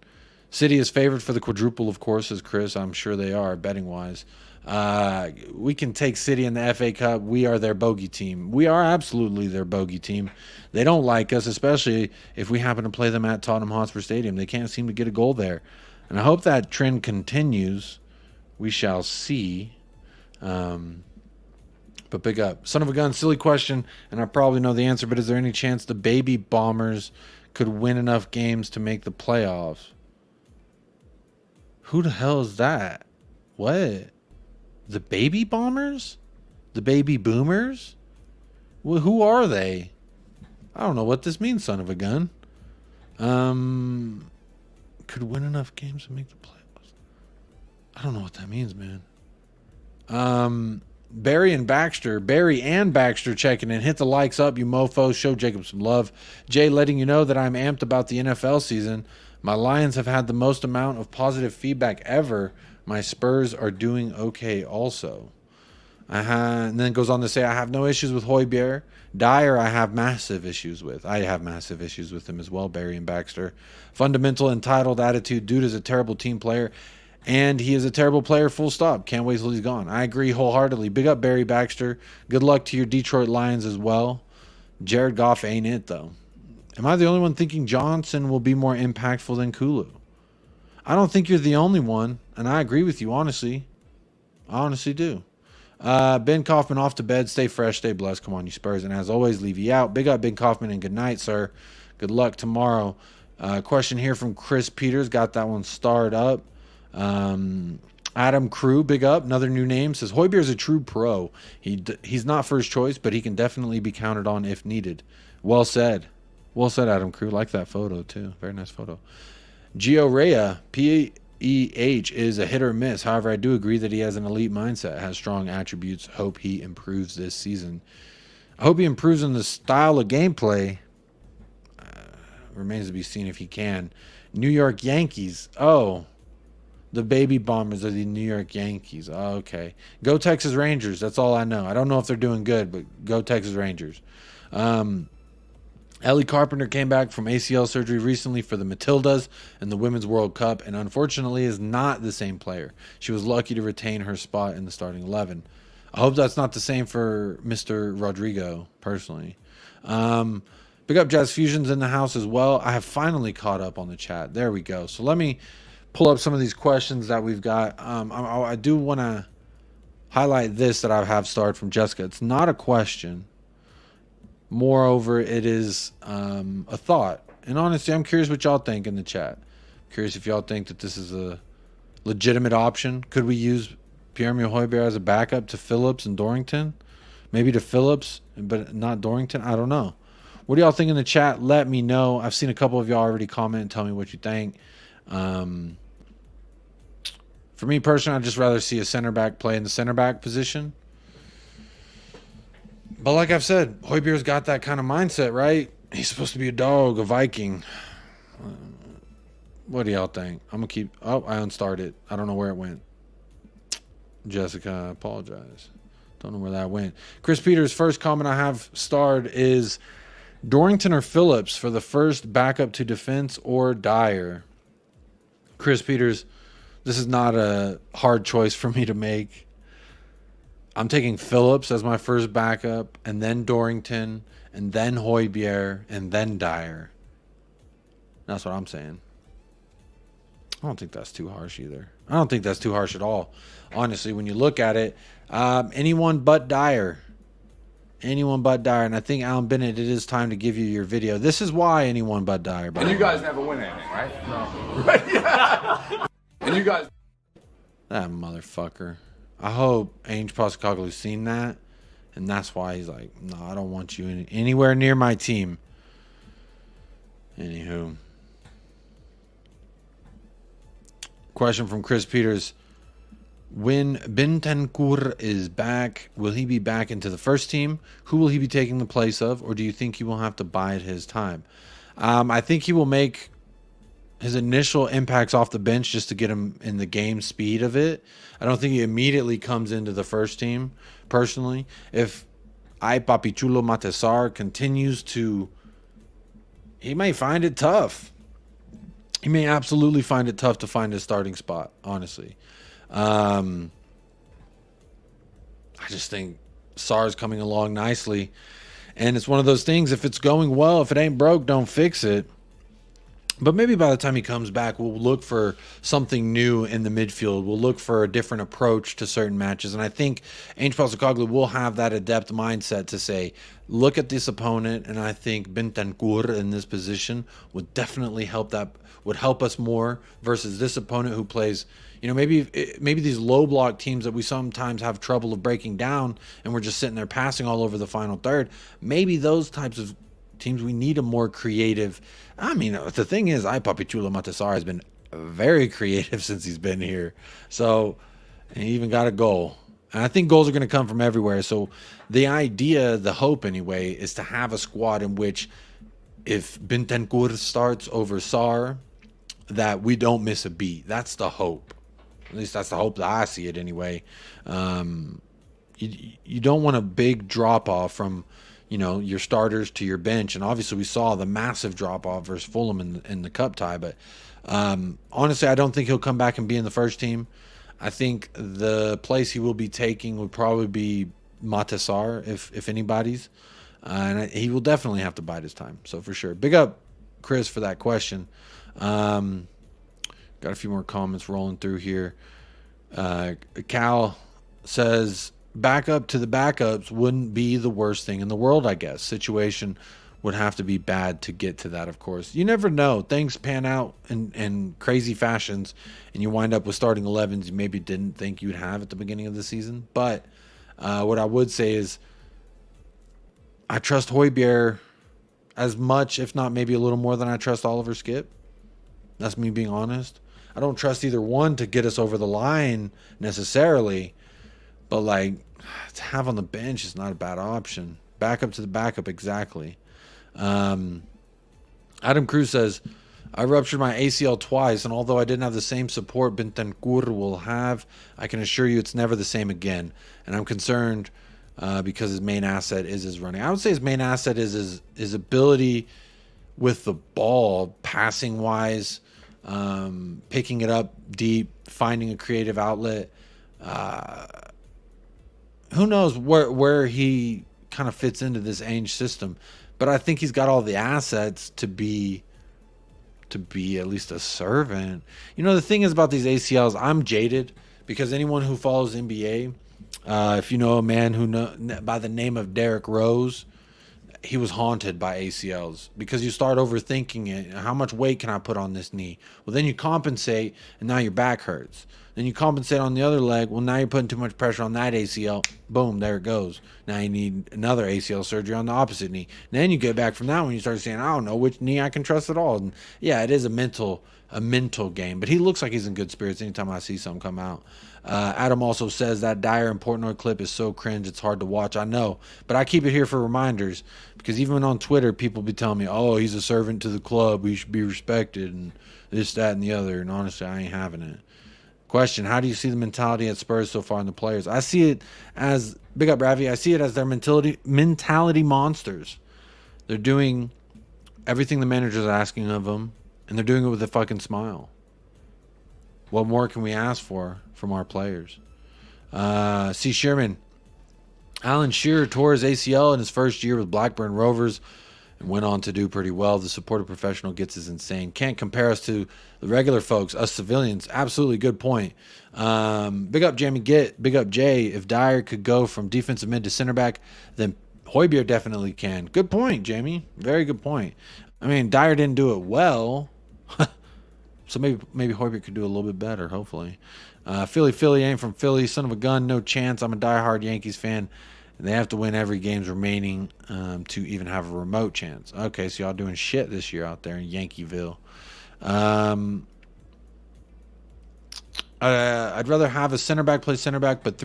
City is favored for the quadruple, of course, says Chris. I'm sure they are, betting-wise. We can take City in the FA Cup. We are their bogey team. We are absolutely their bogey team. They don't like us, especially if we happen to play them at Tottenham Hotspur Stadium. They can't seem to get a goal there. And I hope that trend continues. We shall see. But big up. Son of a gun, silly question, and I probably know the answer, but is there any chance the Baby Bombers could win enough games to make the playoffs? Who the hell is that? What? The Baby Bombers? The Baby Boomers? Well, who are they? I don't know what this means, son of a gun. Could win enough games to make the playoffs. I don't know what that means, man. Barry and Baxter checking in. Hit the likes up, you mofos. Show Jacob some love. Jay letting you know that I'm amped about the NFL season. My Lions have had the most amount of positive feedback ever. My Spurs are doing okay also. And then goes on to say, I have no issues with Højbjerg. Dyer, I have massive issues with. I have massive issues with him as well, Barry and Baxter. Fundamental entitled attitude. Dude is a terrible team player. And he is a terrible player, full stop. Can't wait till he's gone. I agree wholeheartedly. Big up Barry Baxter. Good luck to your Detroit Lions as well. Jared Goff ain't it, though. Am I the only one thinking Johnson will be more impactful than Kulu? I don't think you're the only one, and I agree with you, honestly. I honestly do. Ben Kaufman off to bed. Stay fresh, stay blessed. Come on, you Spurs. And as always, leave you out. Big up, Ben Kaufman, and good night, sir. Good luck tomorrow. Question here from Chris Peters. Got that one starred up. Adam Crew, big up. Another new name. Says, Højbjerg is a true pro. He's not first choice, but he can definitely be counted on if needed. Well said. Well said, Adam Crew. Like that photo, too. Very nice photo. Gio Rea, PEH is a hit or miss. However, I do agree that he has an elite mindset, has strong attributes. Hope he improves this season. I hope he improves in the style of gameplay. Remains to be seen if he can. New York Yankees. Oh, the baby bombers are the New York Yankees. Oh, okay. Go Texas Rangers. That's all I know. I don't know if they're doing good, but go Texas Rangers. Ellie Carpenter came back from ACL surgery recently for the Matildas in the Women's World Cup and unfortunately is not the same player. She was lucky to retain her spot in the starting 11. I hope that's not the same for Mr. Rodrigo, personally. Big up Jazz Fusion's in the house as well. I have finally caught up on the chat. There we go. So let me pull up some of these questions that we've got. I do want to highlight this that I have starred from Jessica. It's not a question. Moreover, it is a thought. And honestly, I'm curious what y'all think in the chat. I'm curious if y'all think that this is a legitimate option. Could we use Pierre-Emile Højbjerg as a backup to Phillips and Dorrington? Maybe to Phillips, but not Dorrington? I don't know. What do y'all think in the chat? Let me know. I've seen a couple of y'all already comment and tell me what you think. For me personally, I'd just rather see a center back play in the center back position. But like I've said, Højbjerg's got that kind of mindset, right? He's supposed to be a dog, a Viking. What do y'all think? I'm going to keep... Oh, I unstarred it. I don't know where it went. Jessica, I apologize. Don't know where that went. Chris Peters' first comment I have starred is Dorrington or Phillips for the first backup to defense or Dyer? Chris Peters, this is not a hard choice for me to make. I'm taking Phillips as my first backup, and then Dorrington, and then Højbjerg, and then Dyer. That's what I'm saying. I don't think that's too harsh either. I don't think that's too harsh at all. Honestly, when you look at it, anyone but Dyer. Anyone but Dyer. And I think, Alan Bennett, it is time to give you your video. This is why anyone but Dyer.
And you guys never win anything, right? No. Right? Yeah. And you guys...
That motherfucker. I hope ANGE seen that, and that's why he's like, no, I don't want you anywhere near my team. Anywho. Question from Chris Peters. When Bentancur is back, will he be back into the first team? Who will he be taking the place of, or do you think he will have to bide his time? I think he will make his initial impacts off the bench just to get him in the game speed of it. I don't think he immediately comes into the first team, personally. If Papichulo Matesar continues to... He may find it tough. He may absolutely find it tough to find his starting spot, honestly. I just think Sar's coming along nicely. And it's one of those things, if it's going well, if it ain't broke, don't fix it. But maybe by the time he comes back, we'll look for something new in the midfield. We'll look for a different approach to certain matches. And I think ANGE POSTECOGLOU will have that adept mindset to say, look at this opponent, and I think Bentancur in this position would definitely help us more versus this opponent who plays, you know, maybe these low block teams that we sometimes have trouble of breaking down and we're just sitting there passing all over the final third. Maybe those types of teams, we need a more creative. I mean, the thing is, Papichulo Matesar has been very creative since he's been here. So, and he even got a goal. And I think goals are going to come from everywhere. So the idea, the hope anyway, is to have a squad in which if Bentancur starts over Sar, that we don't miss a beat. That's the hope. At least that's the hope that I see it anyway. You don't want a big drop off from, you know, your starters to your bench. And obviously we saw the massive drop off versus Fulham in the cup tie. But honestly, I don't think he'll come back and be in the first team. I think the place he will be taking would probably be Matesar, if anybody's. And he will definitely have to bide his time. So for sure. Big up, Chris, for that question. Got a few more comments rolling through here. Cal says, backup to the backups wouldn't be the worst thing in the world, I guess. Situation would have to be bad to get to that, of course. You never know. Things pan out in crazy fashions, and you wind up with starting 11s you maybe didn't think you'd have at the beginning of the season. But what I would say is I trust Højbjerg as much, if not maybe a little more than I trust Oliver Skip. That's me being honest. I don't trust either one to get us over the line necessarily, but like to have on the bench is not a bad option. Backup to the backup, exactly. Adam Cruz says, I ruptured my ACL twice, and although I didn't have the same support Bentancur will have, I can assure you it's never the same again. And I'm concerned because his main asset is his running. I would say his main asset is his ability with the ball, passing wise, picking it up deep, finding a creative outlet. Who knows where he kind of fits into this ANGE system, but I think he's got all the assets to be at least a servant. You know, the thing is about these ACLs, I'm jaded because anyone who follows NBA, if you know a man who by the name of Derrick Rose, he was haunted by ACLs because you start overthinking it. How much weight can I put on this knee? Well, then you compensate, and now your back hurts. Then you compensate on the other leg. Well, now you're putting too much pressure on that ACL. Boom, there it goes. Now you need another ACL surgery on the opposite knee. And then you get back from that one, you start saying, I don't know which knee I can trust at all. And yeah, it is a mental game. But he looks like he's in good spirits anytime I see something come out. Adam also says that Dyer and Portnoy clip is so cringe it's hard to watch. I know, but I keep it here for reminders because even on Twitter, people be telling me, oh, he's a servant to the club, he should be respected, and this, that, and the other. And honestly, I ain't having it. Question, how do you see the mentality at Spurs so far in the players? I see it as, big up Ravi, I see it as their mentality monsters. They're doing everything the manager's asking of them, and they're doing it with a fucking smile. What more can we ask for from our players? C. Sherman. Alan Shearer tore his ACL in his first year with Blackburn Rovers and went on to do pretty well. The support a professional gets is insane. Can't compare us to the regular folks, us civilians. Absolutely good point. Big up Jamie Gitt. Big up Jay. If Dyer could go from defensive mid to center back, then Højbjerg definitely can. Good point, Jamie. Very good point. I mean, Dyer didn't do it well. So maybe Højbjerg could do a little bit better, hopefully. Philly ain't from Philly. Son of a gun, no chance. I'm a diehard Yankees fan. And they have to win every game's remaining to even have a remote chance. Okay, so y'all doing shit this year out there in Yankeeville. I'd rather have a center back play center back, but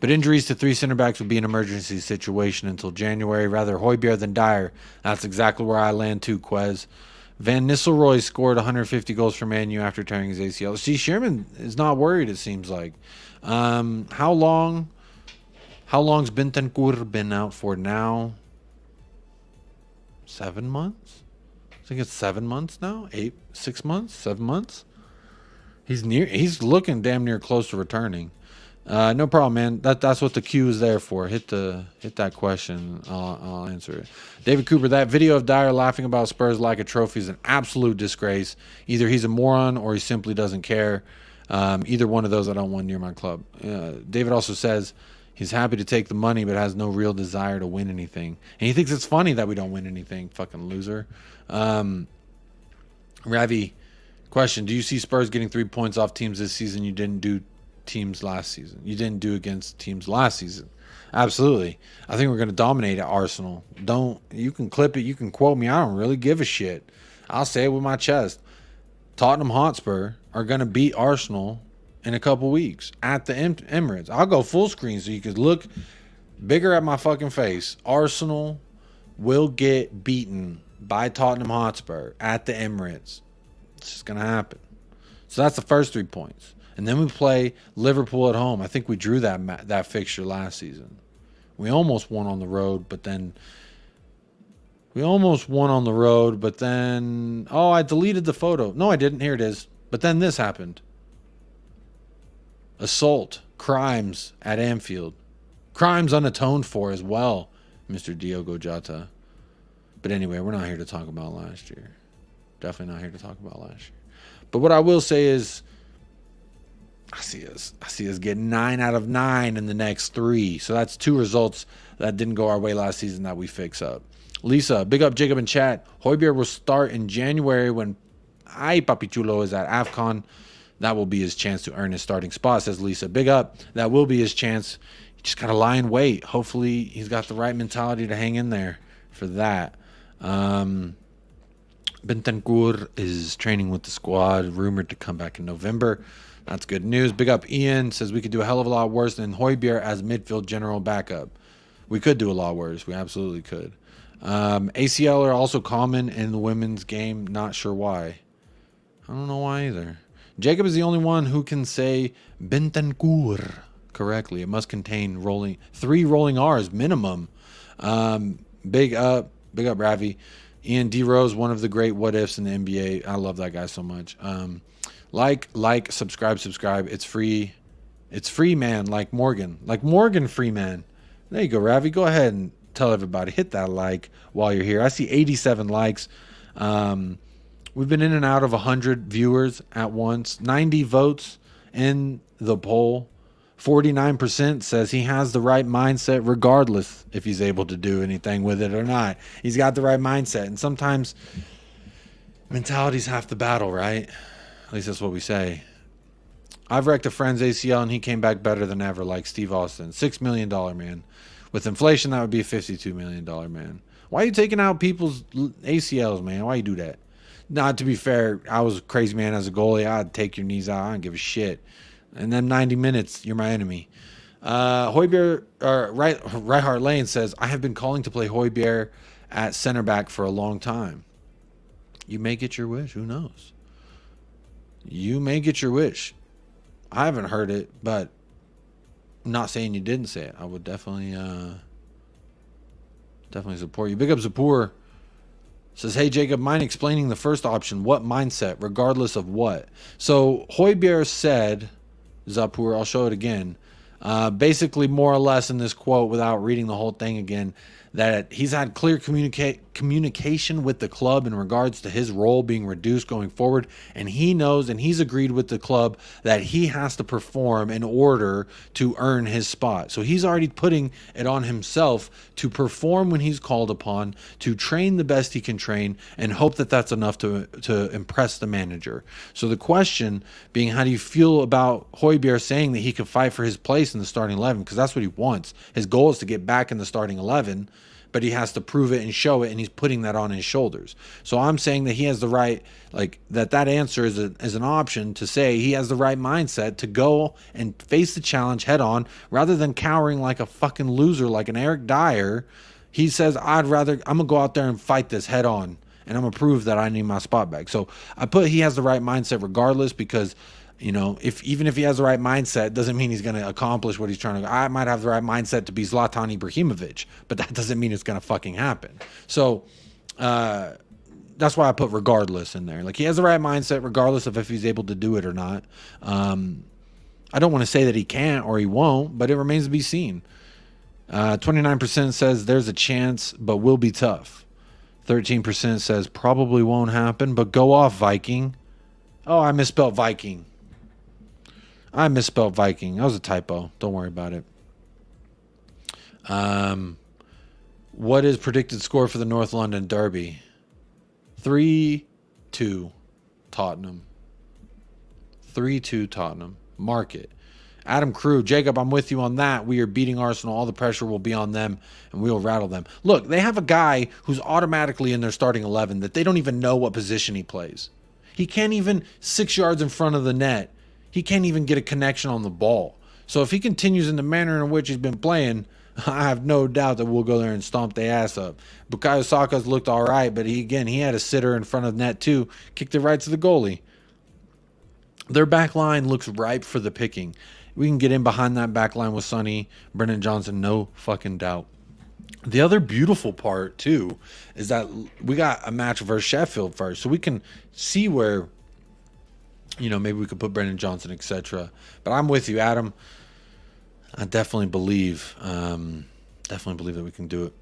injuries to three center backs would be an emergency situation until January. Rather Højbjerg than Dyer. That's exactly where I land too, Quez. Van Nistelrooy scored 150 goals for Man U after tearing his ACL. See, Sherman is not worried, it seems like. How long's Bentancur been out for now? 7 months? I think it's 7 months now. 6 months? 7 months? He's looking damn near close to returning. No problem, man. That's what the queue is there for. Hit that question. I'll answer it. David Cooper, that video of Dyer laughing about Spurs like a trophy is an absolute disgrace. Either he's a moron or he simply doesn't care. Either one of those I don't want near my club. David also says he's happy to take the money but has no real desire to win anything. And he thinks it's funny that we don't win anything. Fucking loser. Ravi, question. Do you see Spurs getting 3 points off teams this season you didn't do teams last season? You didn't do against teams last season. Absolutely. I think we're going to dominate at Arsenal. You can clip it, you can quote me, I don't really give a shit. I'll say it with my chest. Tottenham Hotspur are going to beat Arsenal in a couple weeks at the Emirates. I'll go full screen so you can look bigger at my fucking face. Arsenal will get beaten by Tottenham Hotspur at the Emirates. It's just going to happen. So that's the first 3 points. And then we play Liverpool at home. I think we drew that fixture last season. We almost won on the road, but then oh, I deleted the photo. No, I didn't. Here it is. But then this happened. Assault, crimes at Anfield. Crimes unatoned for as well, Mr. Diogo Jota. But anyway, we're not here to talk about last year. Definitely not here to talk about last year. But what I will say is, I see us get 9 out of 9 in the next 3. So that's 2 results that didn't go our way last season that we fix up. Lisa, big up Jacob in chat. Højbjerg will start in January when Papi Chulo is at AFCON. That will be his chance to earn his starting spot, says Lisa. Big up. That will be his chance. You just got to lie in wait. Hopefully he's got the right mentality to hang in there for that. Bentancur is training with the squad, rumored to come back in November. That's good news. Big up Ian, says we could do a hell of a lot worse than Højbjerg as midfield general backup. We could do a lot worse. We absolutely could. ACL are also common in the women's game. Not sure why. I don't know why either. Jacob is the only one who can say Bentancur correctly. It must contain 3 rolling R's minimum. Big up Ravi. Ian D. Rose, one of the great what ifs in the NBA. I love that guy so much. Like, subscribe. It's free. It's free, man. Like Morgan Freeman. There you go, Ravi. Go ahead and tell everybody. Hit that like while you're here. I see 87 likes. We've been in and out of 100 viewers at once. 90 votes in the poll. 49% says he has the right mindset regardless if he's able to do anything with it or not. He's got the right mindset. And sometimes mentality's half the battle, right? At least that's what we say. I've wrecked a friend's ACL and he came back better than ever, like Steve Austin. $6 million man. With inflation, that would be a $52 million man. Why are you taking out people's ACLs, man? Why you do that? Not to be fair, I was a crazy man as a goalie. I'd take your knees out. I don't give a shit. And then 90 minutes, you're my enemy. Højbjerg, or Right Lane says, I have been calling to play Højbjerg at center back for a long time. You may get your wish. Who knows? You may get your wish. I haven't heard it, but I'm not saying you didn't say it. I would definitely support you. Big up Zapur. Says, hey, Jacob, mind explaining the first option? What mindset, regardless of what? So Højbjerg said, Zapur, I'll show it again. Basically, more or less in this quote, without reading the whole thing again, that he's had clear communication with the club in regards to his role being reduced going forward. And he knows and he's agreed with the club that he has to perform in order to earn his spot. So he's already putting it on himself to perform when he's called upon, to train the best he can train, and hope that that's enough to impress the manager. So the question being, how do you feel about Højbjerg saying that he can fight for his place in the starting 11? Because that's what he wants. His goal is to get back in the starting 11. But he has to prove it and show it, and he's putting that on his shoulders. So I'm saying that he has the right, like that answer is an option to say he has the right mindset to go and face the challenge head on rather than cowering like a fucking loser like an Eric Dyer. He says, I'm going to go out there and fight this head on, and I'm going to prove that I need my spot back. So I put he has the right mindset regardless because, you know, even if he has the right mindset, doesn't mean he's going to accomplish what he's trying to. I might have the right mindset to be Zlatan Ibrahimovic, but that doesn't mean it's going to fucking happen. So that's why I put regardless in there. Like, he has the right mindset regardless of if he's able to do it or not. I don't want to say that he can't or he won't, but it remains to be seen. 29% says there's a chance, but will be tough. 13% says probably won't happen, but go off, Viking. Oh, I misspelled Viking. That was a typo. Don't worry about it. What is predicted score for the North London Derby? 3-2 Tottenham. 3-2 Tottenham. Mark it. Adam Crew, Jacob, I'm with you on that. We are beating Arsenal. All the pressure will be on them, and we will rattle them. Look, they have a guy who's automatically in their starting 11 that they don't even know what position he plays. He can't even 6 yards in front of the net. He can't even get a connection on the ball. So if he continues in the manner in which he's been playing, I have no doubt that we'll go there and stomp their ass up. Bukayo Saka's looked all right, but he had a sitter in front of the net too. Kicked it right to the goalie. Their back line looks ripe for the picking. We can get in behind that back line with Sonny, Brennan Johnson, no fucking doubt. The other beautiful part, too, is that we got a match versus Sheffield first. So we can see where, you know, maybe we could put Brennan Johnson, etc. But I'm with you, Adam. I definitely believe that we can do it.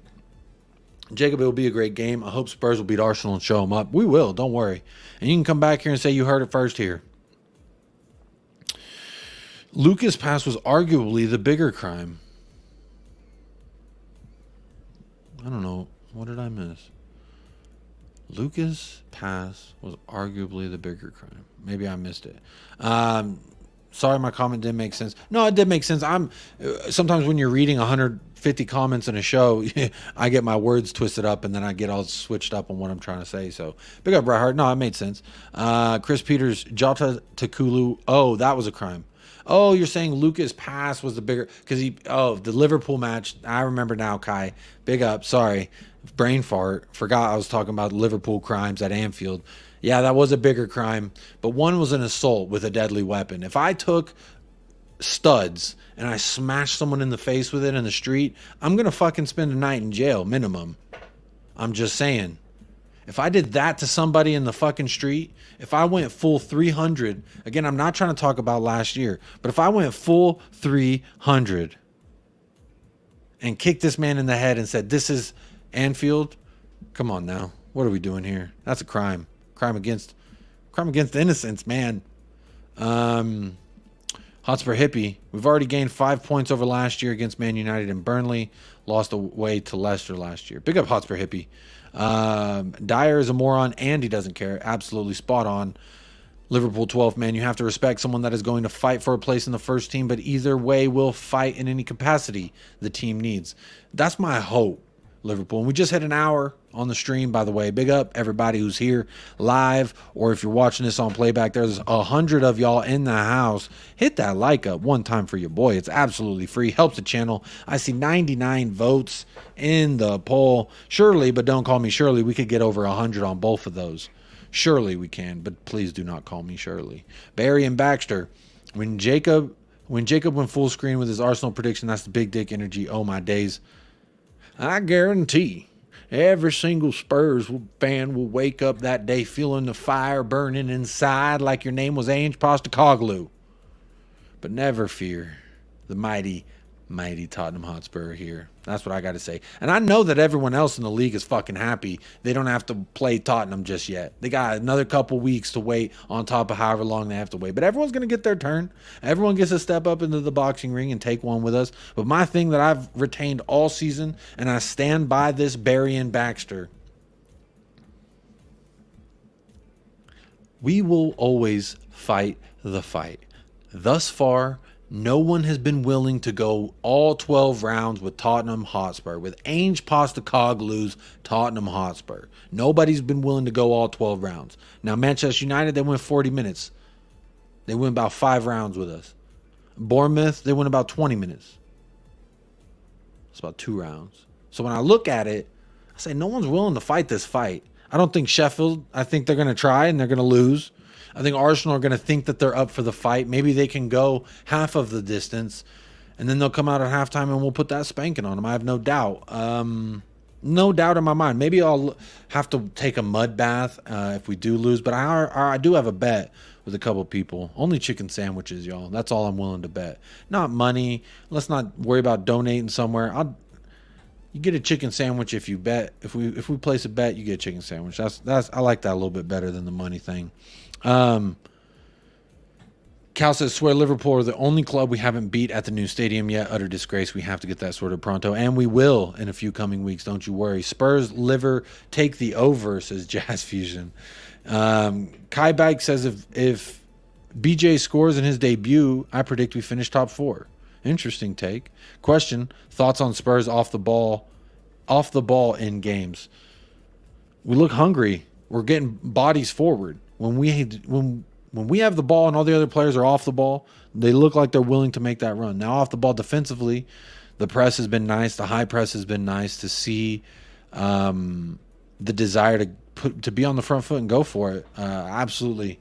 Jacob, it will be a great game. I hope Spurs will beat Arsenal and show them up. We will, don't worry. And you can come back here and say you heard it first here. Lucas pass was arguably the bigger crime. I don't know. What did I miss? Lucas pass was arguably the bigger crime. Maybe I missed it. Sorry, my comment didn't make sense. No, it did make sense. Sometimes when you're reading 150 comments in a show, I get my words twisted up and then I get all switched up on what I'm trying to say. So big up, Bret Hart. No, it made sense. Chris Peters, Jota Takulu. Oh, that was a crime. Oh, you're saying Lucas pass was the bigger because the Liverpool match. I remember now, Kai. Big up. Sorry, brain fart. Forgot I was talking about Liverpool crimes at Anfield. Yeah, that was a bigger crime, but one was an assault with a deadly weapon. If I took studs and I smashed someone in the face with it in the street, I'm going to fucking spend a night in jail, minimum. I'm just saying. If I did that to somebody in the fucking street, if I went full 300, again, I'm not trying to talk about last year, but if I went full 300 and kicked this man in the head and said, this is Anfield, come on now. What are we doing here? That's a crime. Crime against innocence, man. Hotspur Hippie. We've already gained 5 points over last year against Man United and Burnley. Lost away to Leicester last year. Big up Hotspur Hippie. Dyer is a moron and he doesn't care. Absolutely spot on. Liverpool 12th man. You have to respect someone that is going to fight for a place in the first team, but either way will fight in any capacity the team needs. That's my hope. Liverpool. And we just hit an hour on the stream, by the way. Big up everybody who's here live, or if you're watching this on playback, there's 100 of y'all in the house. Hit that like up one time for your boy. It's absolutely free. Helps the channel. I see 99 votes in the poll. Surely, but don't call me Shirley. We could get over 100 on both of those. Surely we can, but please do not call me Shirley. Barry and Baxter. When Jacob went full screen with his Arsenal prediction, that's the big dick energy. Oh my days. I guarantee every single Spurs fan will wake up that day feeling the fire burning inside like your name was ANGE POSTECOGLOU. But never fear, the mighty, mighty Tottenham Hotspur are here. That's what I got to say. And I know that everyone else in the league is fucking happy. They don't have to play Tottenham just yet. They got another couple weeks to wait on top of however long they have to wait. But everyone's going to get their turn. Everyone gets to step up into the boxing ring and take one with us. But my thing that I've retained all season, and I stand by this, Barry and Baxter, we will always fight the fight. Thus far, no one has been willing to go all 12 rounds with Tottenham Hotspur, with ANGE POSTECOGLOU's Tottenham Hotspur. Nobody's been willing to go all 12 rounds. Now, Manchester United, they went 40 minutes. They went about 5 rounds with us. Bournemouth, they went about 20 minutes. It's about 2 rounds. So when I look at it, I say no one's willing to fight this fight. I don't think Sheffield, I think they're going to try and they're going to lose. I think Arsenal are going to think that they're up for the fight. Maybe they can go half of the distance, and then they'll come out at halftime and we'll put that spanking on them. I have no doubt. No doubt in my mind. Maybe I'll have to take a mud bath if we do lose, but I do have a bet with a couple people. Only chicken sandwiches, y'all. That's all I'm willing to bet. Not money. Let's not worry about donating somewhere. You get a chicken sandwich if you bet. If we place a bet, you get a chicken sandwich. That's I like that a little bit better than the money thing. Cal says, swear Liverpool are the only club we haven't beat at the new stadium yet. Utter disgrace. We have to get that sorted pronto, and we will in a few coming weeks. Don't you worry. Spurs liver take the over, says Jazz Fusion. Kai Bike says if BJ scores in his debut, I predict we finish top 4. Interesting take. Question: thoughts on Spurs off the ball in games? We look hungry. We're getting bodies forward. When we have the ball and all the other players are off the ball, they look like they're willing to make that run. Now off the ball defensively, the press has been nice. The high press has been nice to see. The desire to be on the front foot and go for it. Absolutely.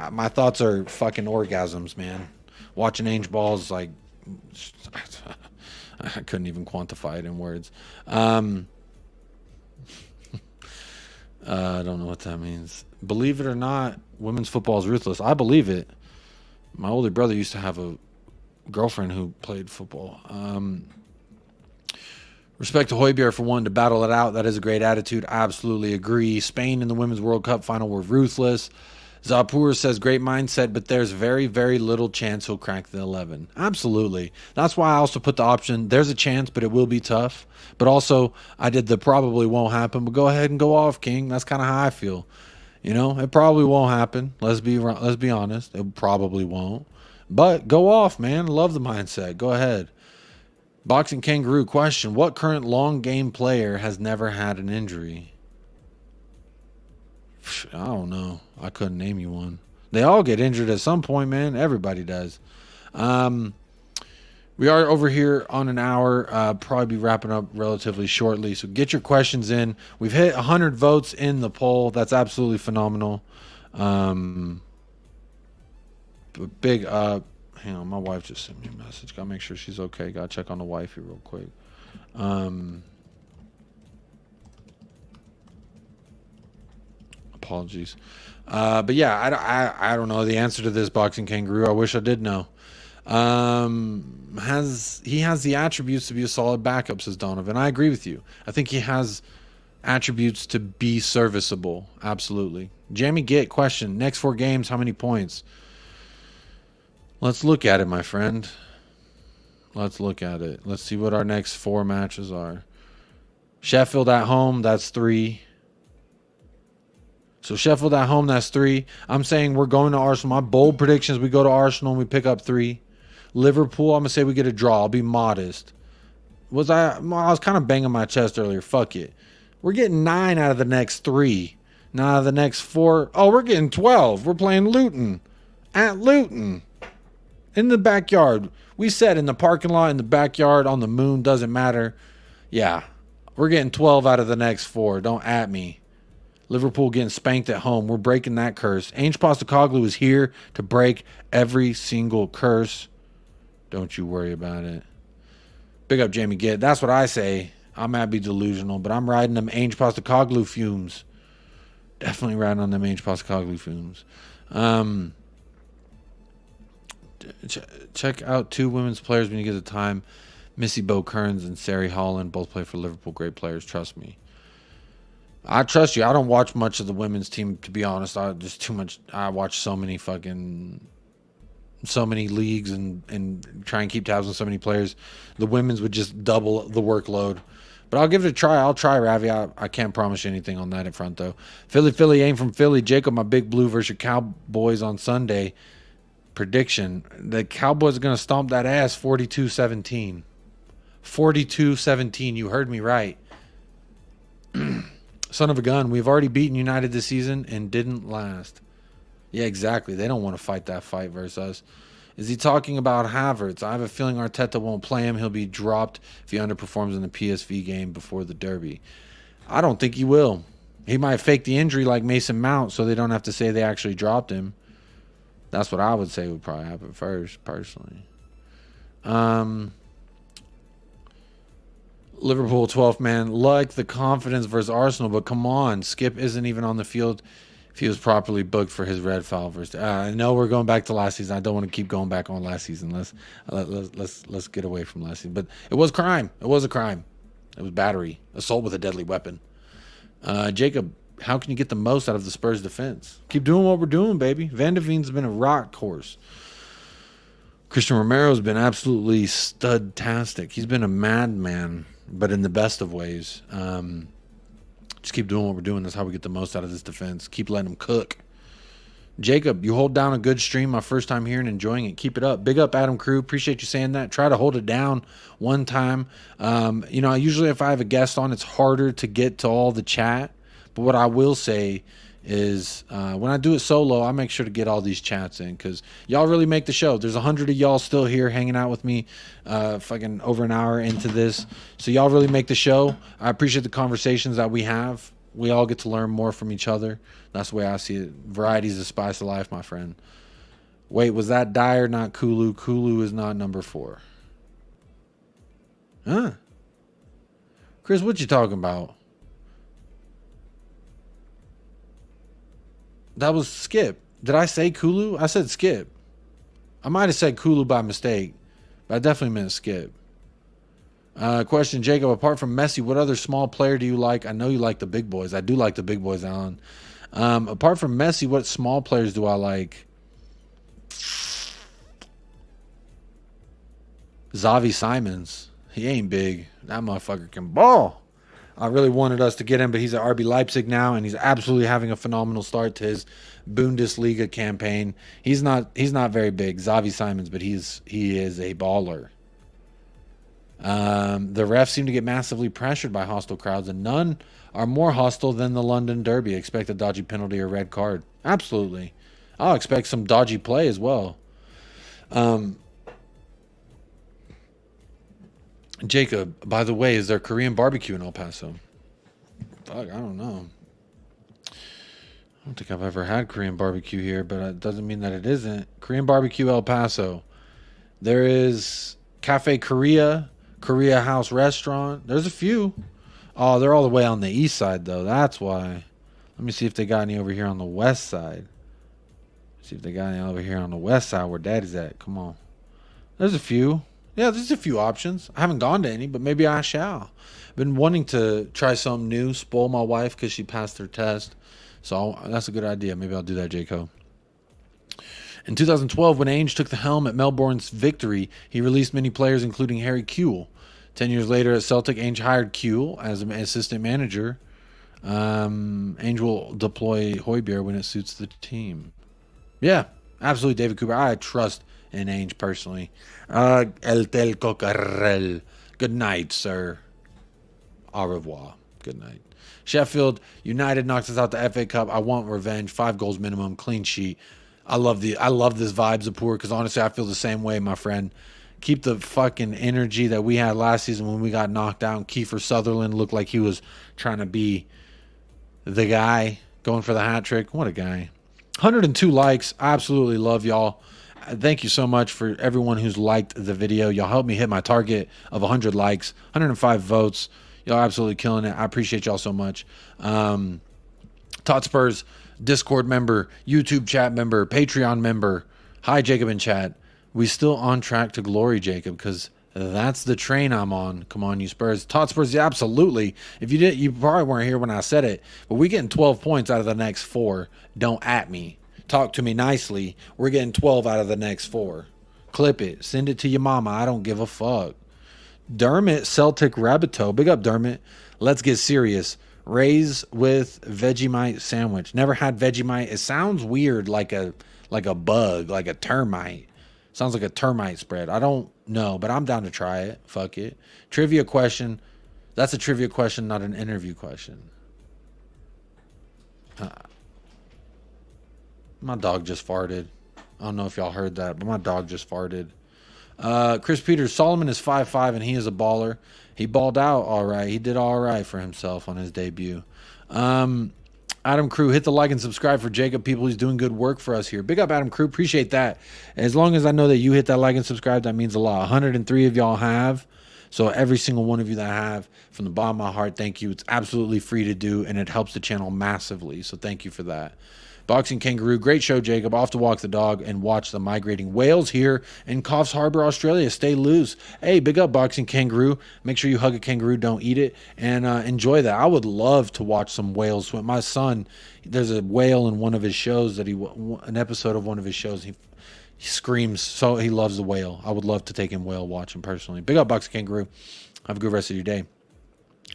My thoughts are fucking orgasms, man. Watching ANGE balls, like, I couldn't even quantify it in words. I don't know what that means. Believe it or not, women's football is ruthless. I believe it. My older brother used to have a girlfriend who played football. Respect to Højbjerg for wanting to battle it out. That is a great attitude. I absolutely agree. Spain in the Women's World Cup final were ruthless. Zapur says, great mindset, but there's very, very little chance he'll crack the 11. Absolutely. That's why I also put the option, there's a chance, but it will be tough. But also, I did the probably won't happen, but go ahead and go off, King. That's kind of how I feel. You know, it probably won't happen. Let's be honest. It probably won't. But go off, man. Love the mindset. Go ahead. Boxing Kangaroo question. What current long game player has never had an injury? I don't know. I couldn't name you one. They all get injured at some point, man. Everybody does. We are over here on an hour. Probably be wrapping up relatively shortly. So get your questions in. We've hit 100 votes in the poll. That's absolutely phenomenal. Big hang on, my wife just sent me a message. Gotta make sure she's okay. Gotta check on the wifey real quick. Apologies. But yeah, I don't know the answer to this, Boxing Kangaroo. I wish I did know. He has the attributes to be a solid backup, says Donovan. I agree with you. I think he has attributes to be serviceable. Absolutely. Jamie Git question. Next 4 games, how many points? Let's look at it, my friend. Let's look at it. Let's see what our next 4 matches are. Sheffield at home, that's 3. So Sheffield at home, that's 3. I'm saying we're going to Arsenal. My bold predictions, we go to Arsenal and we pick up 3. Liverpool, I'm going to say we get a draw. I'll be modest. I was kind of banging my chest earlier. Fuck it. We're getting 9 out of the next 3. Now out of the next 4. Oh, we're getting 12. We're playing Luton. At Luton. In the backyard. We said in the parking lot, in the backyard, on the moon, doesn't matter. Yeah. We're getting 12 out of the next 4. Don't at me. Liverpool getting spanked at home. We're breaking that curse. ANGE POSTECOGLOU is here to break every single curse. Don't you worry about it. Big up Jamie Gitt. That's what I say. I might be delusional, but I'm riding them ANGE POSTECOGLOU fumes. Definitely riding on them ANGE POSTECOGLOU fumes. Check out 2 women's players when you get the time. Missy Bo Kearns and Sari Holland both play for Liverpool. Great players. Trust me. I trust you. I don't watch much of the women's team, to be honest. Just too much. I watch so many leagues and try and keep tabs on so many players. The women's would just double the workload. But I'll give it a try. I'll try, Ravi. I can't promise you anything on that in front, though. Philly aim from Philly. Jacob, my big blue versus your Cowboys on Sunday. Prediction. The Cowboys are going to stomp that ass 42-17. 42-17. You heard me right. Son of a gun. We've already beaten United this season and didn't last. Yeah, exactly. They don't want to fight that fight versus us. Is he talking about Havertz? I have a feeling Arteta won't play him. He'll be dropped if he underperforms in the PSV game before the derby. I don't think he will. He might fake the injury like Mason Mount so they don't have to say they actually dropped him. That's what I would say would probably happen first, personally. Liverpool 12th man. Like the confidence versus Arsenal, but come on. Skip isn't even on the field if he was properly booked for his red foul versus. I know we're going back to last season. I don't want to keep going back on last season. Let's get away from last season. But it was crime. It was a crime. It was battery. Assault with a deadly weapon. Jacob, how can you get the most out of the Spurs defense? Keep doing what we're doing, baby. Van de Veen's been a rock horse. Christian Romero's been absolutely stud-tastic. He's been a madman, but in the best of ways. Just keep doing what we're doing. That's how we get the most out of this defense. Keep letting them cook. Jacob, you hold down a good stream. My first time here and enjoying it. Keep it up. Big up, Adam Crew. Appreciate you saying that. Try to hold it down one time. Usually if I have a guest on, it's harder to get to all the chat. But what I will say is when I do it solo, I make sure to get all these chats in because y'all really make the show. There's 100 of y'all still here hanging out with me fucking over an hour into this. So y'all really make the show. I appreciate the conversations that we have. We all get to learn more from each other. That's the way I see it. Variety is the spice of life, my friend. Wait, was that Dyer, not Kulu? Kulu is not number 4. Huh? Chris, what you talking about? That was Skip. Did I say Kulu? I said Skip. I might have said Kulu by mistake, but I definitely meant Skip. Question, Jacob, apart from Messi, what other small player do you like? I know you like the big boys. I do like the big boys, Alan. Apart from Messi, what small players do I like? Xavi Simons. He ain't big. That motherfucker can ball. I really wanted us to get him, but he's at RB Leipzig now, and he's absolutely having a phenomenal start to his Bundesliga campaign. He's not very big, Xavi Simons, but he is a baller. The refs seem to get massively pressured by hostile crowds, and none are more hostile than the London Derby. Expect a dodgy penalty or red card. Absolutely. I'll expect some dodgy play as well. Jacob, by the way, is there Korean barbecue in El Paso? Fuck, I don't know. I don't think I've ever had Korean barbecue here, but it doesn't mean that it isn't. Korean barbecue El Paso. There is Cafe Korea, Korea House Restaurant. There's a few. Oh, they're all the way on the east side, though. That's why. Let me see if they got any over here on the west side. See if they got any over here on the west side where Daddy's at. Come on. There's a few. Yeah, there's a few options. I haven't gone to any, but maybe I shall. Been wanting to try something new, spoil my wife because she passed her test. So that's a good idea. Maybe I'll do that, Jaco. In 2012, when Ainge took the helm at Melbourne's victory, he released many players, including Harry Kewell. 10 years later at Celtic, Ainge hired Kewell as an assistant manager. Ainge will deploy Højbjerg when it suits the team. Yeah, absolutely, David Cooper. I trust in Ainge personally. El Telco Carrel. Good night, sir. Au revoir. Good night. Sheffield United knocks us out the FA Cup. I want revenge. 5 goals minimum. Clean sheet. I love this vibes of poor because honestly I feel the same way, my friend. Keep the fucking energy that we had last season when we got knocked out. Kiefer Sutherland looked like he was trying to be the guy going for the hat trick. What a guy. 102 likes. I absolutely love y'all. Thank you so much for everyone who's liked the video. Y'all helped me hit my target of 100 likes, 105 votes. Y'all absolutely killing it. I appreciate y'all so much. Tot Spurs, Discord member, YouTube chat member, Patreon member. Hi, Jacob in chat. We still on track to glory, Jacob, because that's the train I'm on. Come on, you Spurs. Tot Spurs, yeah, absolutely. If you did, you probably weren't here when I said it, but we getting 12 points out of the next 4. Don't at me. Talk to me nicely. We're getting 12 out of the next 4. Clip it. Send it to your mama. I don't give a fuck. Dermot Celtic Rabbito. Big up, Dermot. Let's get serious. Rays with Vegemite sandwich. Never had Vegemite. It sounds weird, like a bug, like a termite. Sounds like a termite spread. I don't know, but I'm down to try it. Fuck it. Trivia question. That's a trivia question, not an interview question. My dog just farted. I don't know if y'all heard that, but my dog just farted. Chris Peters, Solomon is 5'5", and he is a baller. He balled out all right. He did all right for himself on his debut. Adam Crew, hit the like and subscribe for Jacob. People, he's doing good work for us here. Big up, Adam Crew. Appreciate that. As long as I know that you hit that like and subscribe, that means a lot. 103 of y'all have. So every single one of you that have, from the bottom of my heart, thank you. It's absolutely free to do, and it helps the channel massively. So thank you for that. Boxing Kangaroo, great show, Jacob. Off to walk the dog and watch the migrating whales here in Coffs Harbour, Australia. Stay loose. Hey, big up, Boxing Kangaroo. Make sure you hug a kangaroo, don't eat it, and enjoy that. I would love to watch some whales swim. My son, there's a whale in one of his shows an episode of one of his shows. He screams, so he loves the whale. I would love to take him whale watching personally. Big up, Boxing Kangaroo. Have a good rest of your day.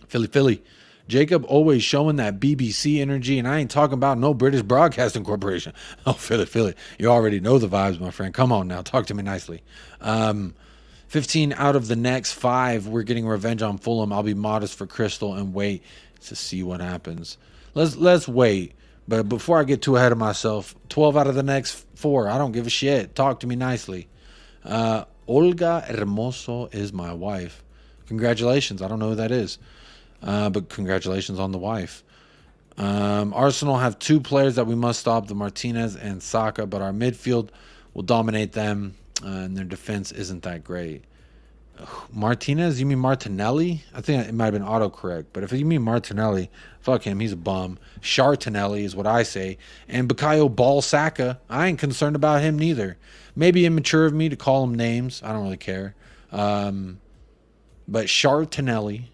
Philly. Jacob always showing that BBC energy, and I ain't talking about no British Broadcasting Corporation. Oh, Philly. You already know the vibes, my friend. Come on now. Talk to me nicely. 15 out of the next 5, we're getting revenge on Fulham. I'll be modest for Crystal and wait to see what happens. Let's wait. But before I get too ahead of myself, 12 out of the next 4. I don't give a shit. Talk to me nicely. Olga Hermoso is my wife. Congratulations. I don't know who that is. But congratulations on the wife. Arsenal have 2 players that we must stop, the Martinez and Saka, but our midfield will dominate them, and their defense isn't that great. Martinez? You mean Martinelli? I think it might have been autocorrect, but if you mean Martinelli, fuck him, he's a bum. Chartinelli is what I say. And Bukayo Ball Saka, I ain't concerned about him neither. Maybe immature of me to call him names. I don't really care. But Chartinelli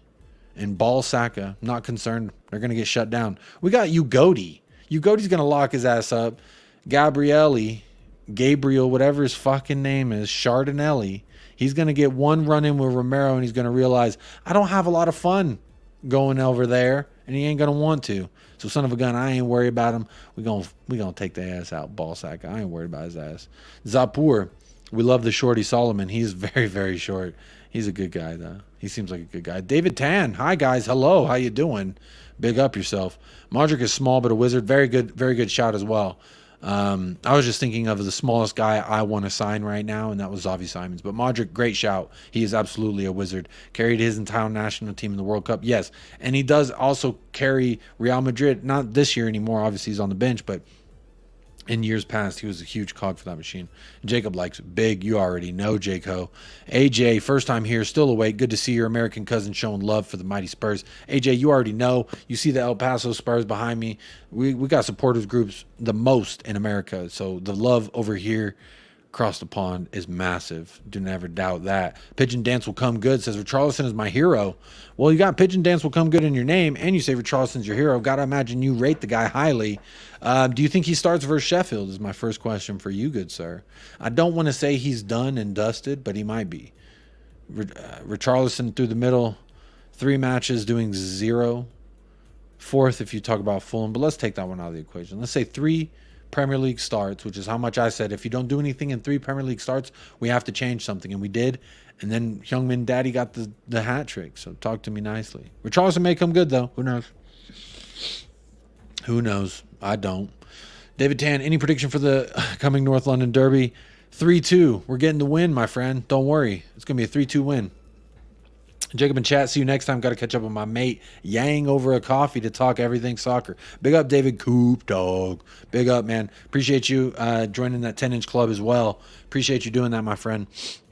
and Balsacca, not concerned. They're going to get shut down. We got Ugodi. Ugoti's going to lock his ass up. Gabriel, whatever his fucking name is, Chartinelli, he's going to get one run in with Romero, and he's going to realize, I don't have a lot of fun going over there, and he ain't going to want to. So son of a gun, I ain't worried about him. We gonna take the ass out, Balsack. I ain't worried about his ass. Zapur, we love the shorty Solomon. He's very, very short. He's a good guy, though. He seems like a good guy. David Tan, hi guys, hello, how you doing? Big up yourself. Modric is small but a wizard. Very good shot as well. I was just thinking of the smallest guy I want to sign right now, and that was Xavi Simons. But Modric, great shout. He is absolutely a wizard. Carried his entire national team in the World Cup, yes. And he does also carry Real Madrid, not this year anymore. Obviously, he's on the bench, but in years past, he was a huge cog for that machine. Jacob likes big. You already know, Jaco. AJ, first time here, still awake. Good to see your American cousin showing love for the mighty Spurs. AJ, you already know. You see the El Paso Spurs behind me. We got supporters groups the most in America. So the love over here across the pond is massive. Do never doubt that. Pigeon Dance will come good, says Richarlison is my hero. Well, you got Pigeon Dance will come good in your name, and you say Richarlison's your hero. Got to imagine you rate the guy highly. Do you think he starts versus Sheffield is my first question for you, good sir. I don't want to say he's done and dusted, but he might be. Richarlison through the middle, 3 matches doing 0. 4th if you talk about Fulham, but let's take that one out of the equation. Let's say 3 Premier League starts, which is how much I said. If you don't do anything in 3 Premier League starts, we have to change something, and we did. And then Heung-min Daddy got the hat trick. So talk to me nicely. Richarlison may come good though. Who knows? Who knows? I don't. David Tan, any prediction for the coming North London Derby? 3-2. We're getting the win, my friend. Don't worry. It's gonna be a 3-2 win. Jacob and chat, see you next time. Got to catch up with my mate Yang over a coffee to talk everything soccer. Big up, David Coop, dog. Big up, man. Appreciate you joining that 10-inch club as well. Appreciate you doing that, my friend.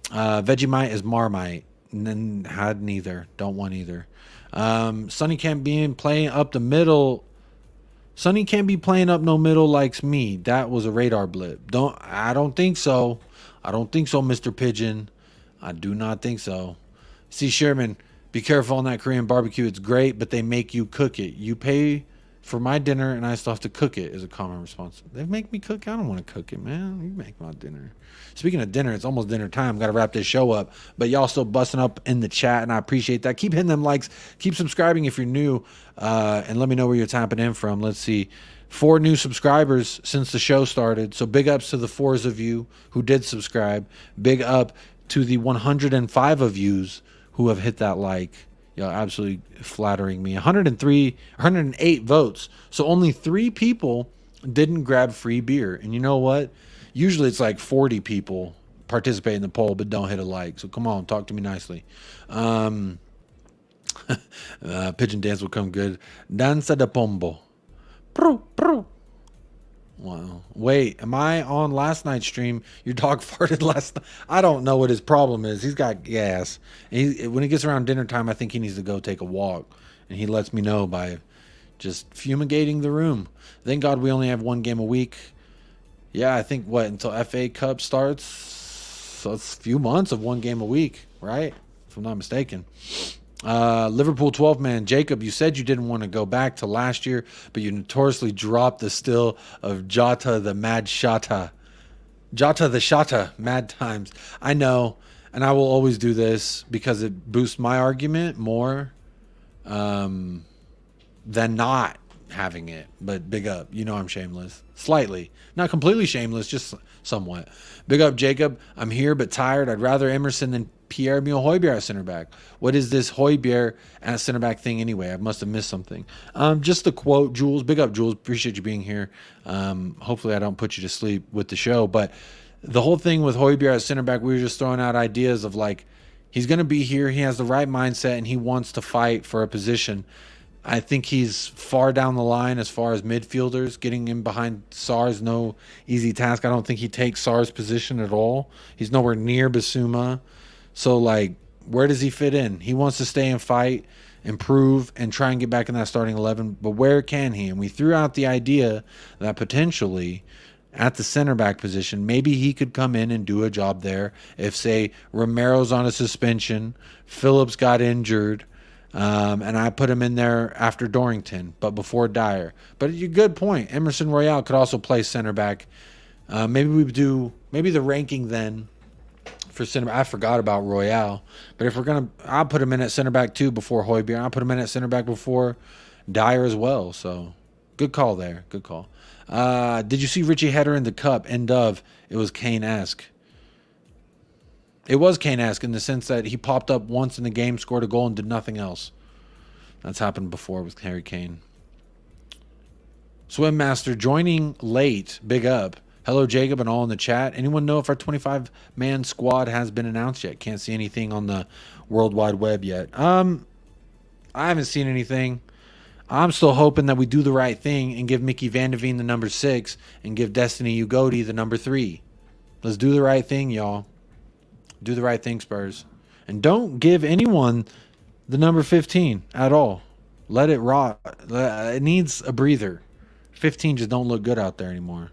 Vegemite is Marmite. And then had neither. Don't want either. Sonny can't be playing up the middle. Sonny can't be playing up no middle likes me. That was a radar blip. I don't think so. I don't think so, Mr. Pigeon. I do not think so. See, Sherman, be careful on that Korean barbecue. It's great, but they make you cook it. You pay for my dinner, and I still have to cook it, is a common response. They make me cook. I don't want to cook it, man. You make my dinner. Speaking of dinner, it's almost dinner time. Got to wrap this show up. But y'all still busting up in the chat, and I appreciate that. Keep hitting them likes. Keep subscribing if you're new, and let me know where you're tapping in from. Let's see. 4 new subscribers since the show started. So big ups to the 4s of you who did subscribe. Big up to the 105 of yous who have hit that like. Y'all absolutely flattering me. 108 votes. So only 3 people didn't grab free beer. And you know what? Usually it's like 40 people participate in the poll but don't hit a like. So come on, talk to me nicely. Pigeon Dance will come good. Danza de Pombo. Proo, proo. Wow. Wait, am I on last night's stream? Your dog farted last night. I don't know what his problem is. He's got gas. And when it gets around dinner time, I think he needs to go take a walk. And he lets me know by just fumigating the room. Thank God we only have 1 game a week. Yeah, I think, until FA Cup starts? So it's a few months of 1 game a week, right? If I'm not mistaken. Liverpool 12 man Jacob, you said you didn't want to go back to last year, but you notoriously dropped the still of Jota the Mad Shata. Jota the Shata, Mad Times. I know, and I will always do this because it boosts my argument more than not having it. But big up. You know I'm shameless. Slightly. Not completely shameless, just somewhat. Big up, Jacob. I'm here but tired. I'd rather Emerson than Pierre-Emile Højbjerg at center back. What is this Højbjerg at center back thing anyway? I must have missed something. Just the quote, Jules. Big up, Jules. Appreciate you being here. Hopefully I don't put you to sleep with the show. But the whole thing with Højbjerg at center back, we were just throwing out ideas of like, he's going to be here. He has the right mindset and he wants to fight for a position. I think he's far down the line as far as midfielders. Getting in behind Sarr is no easy task. I don't think he takes Sarr's position at all. He's nowhere near Basuma. So, like, where does he fit in? He wants to stay and fight, improve, and try and get back in that starting 11. But where can he? And we threw out the idea that potentially at the center back position. Maybe he could come in and do a job there. If, say, Romero's on a suspension, Phillips got injured, and I put him in there after Dorrington, but before Dyer. But a good point. Emerson Royale could also play center back. Maybe the ranking then for center. I forgot about Royale, but if we're gonna, I'll put him in at center back too before Højbjerg. I'll put him in at center back before Dyer as well. So good call there. Good call. Did you see Richie Header in the cup? End of. It was Kane-esque. It was Kane-esque in the sense that he popped up once in the game, scored a goal, and did nothing else. That's happened before with Harry Kane. Swim Master joining late. Big up. Hello, Jacob, and all in the chat. Anyone know if our 25-man squad has been announced yet? Can't see anything on the World Wide Web yet. I haven't seen anything. I'm still hoping that we do the right thing and give Mickey Van de Veen the number 6 and give Destiny Ugodi the number 3. Let's do the right thing, y'all. Do the right thing, Spurs. And don't give anyone the number 15 at all. Let it rot. It needs a breather. 15 just don't look good out there anymore.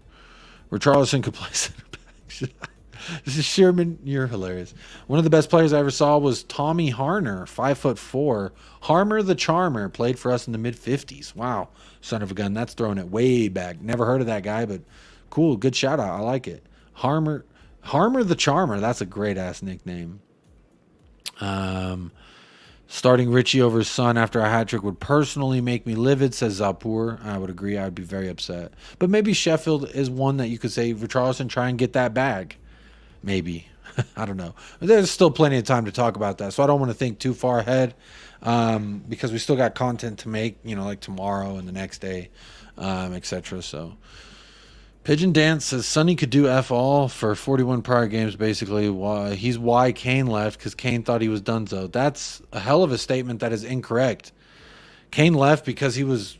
Richarlison could play center back. This is Sherman. You're hilarious. One of the best players I ever saw was Tommy Harner, 5'4". Harmer the Charmer played for us in the mid-50s. Wow, son of a gun. That's throwing it way back. Never heard of that guy, but cool. Good shout out. I like it. Harmer the Charmer. That's a great ass nickname. Starting Richie over his son after a hat trick would personally make me livid, says Zapur. I would agree. I'd be very upset. But maybe Sheffield is one that you could say, Richarlison, try and get that bag. Maybe. I don't know. There's still plenty of time to talk about that, so I don't want to think too far ahead because we still got content to make, like tomorrow and the next day, etc. So Pigeon Dance says Sonny could do F all for 41 prior games, basically. He's why Kane left, because Kane thought he was donezo. That's a hell of a statement that is incorrect. Kane left because he was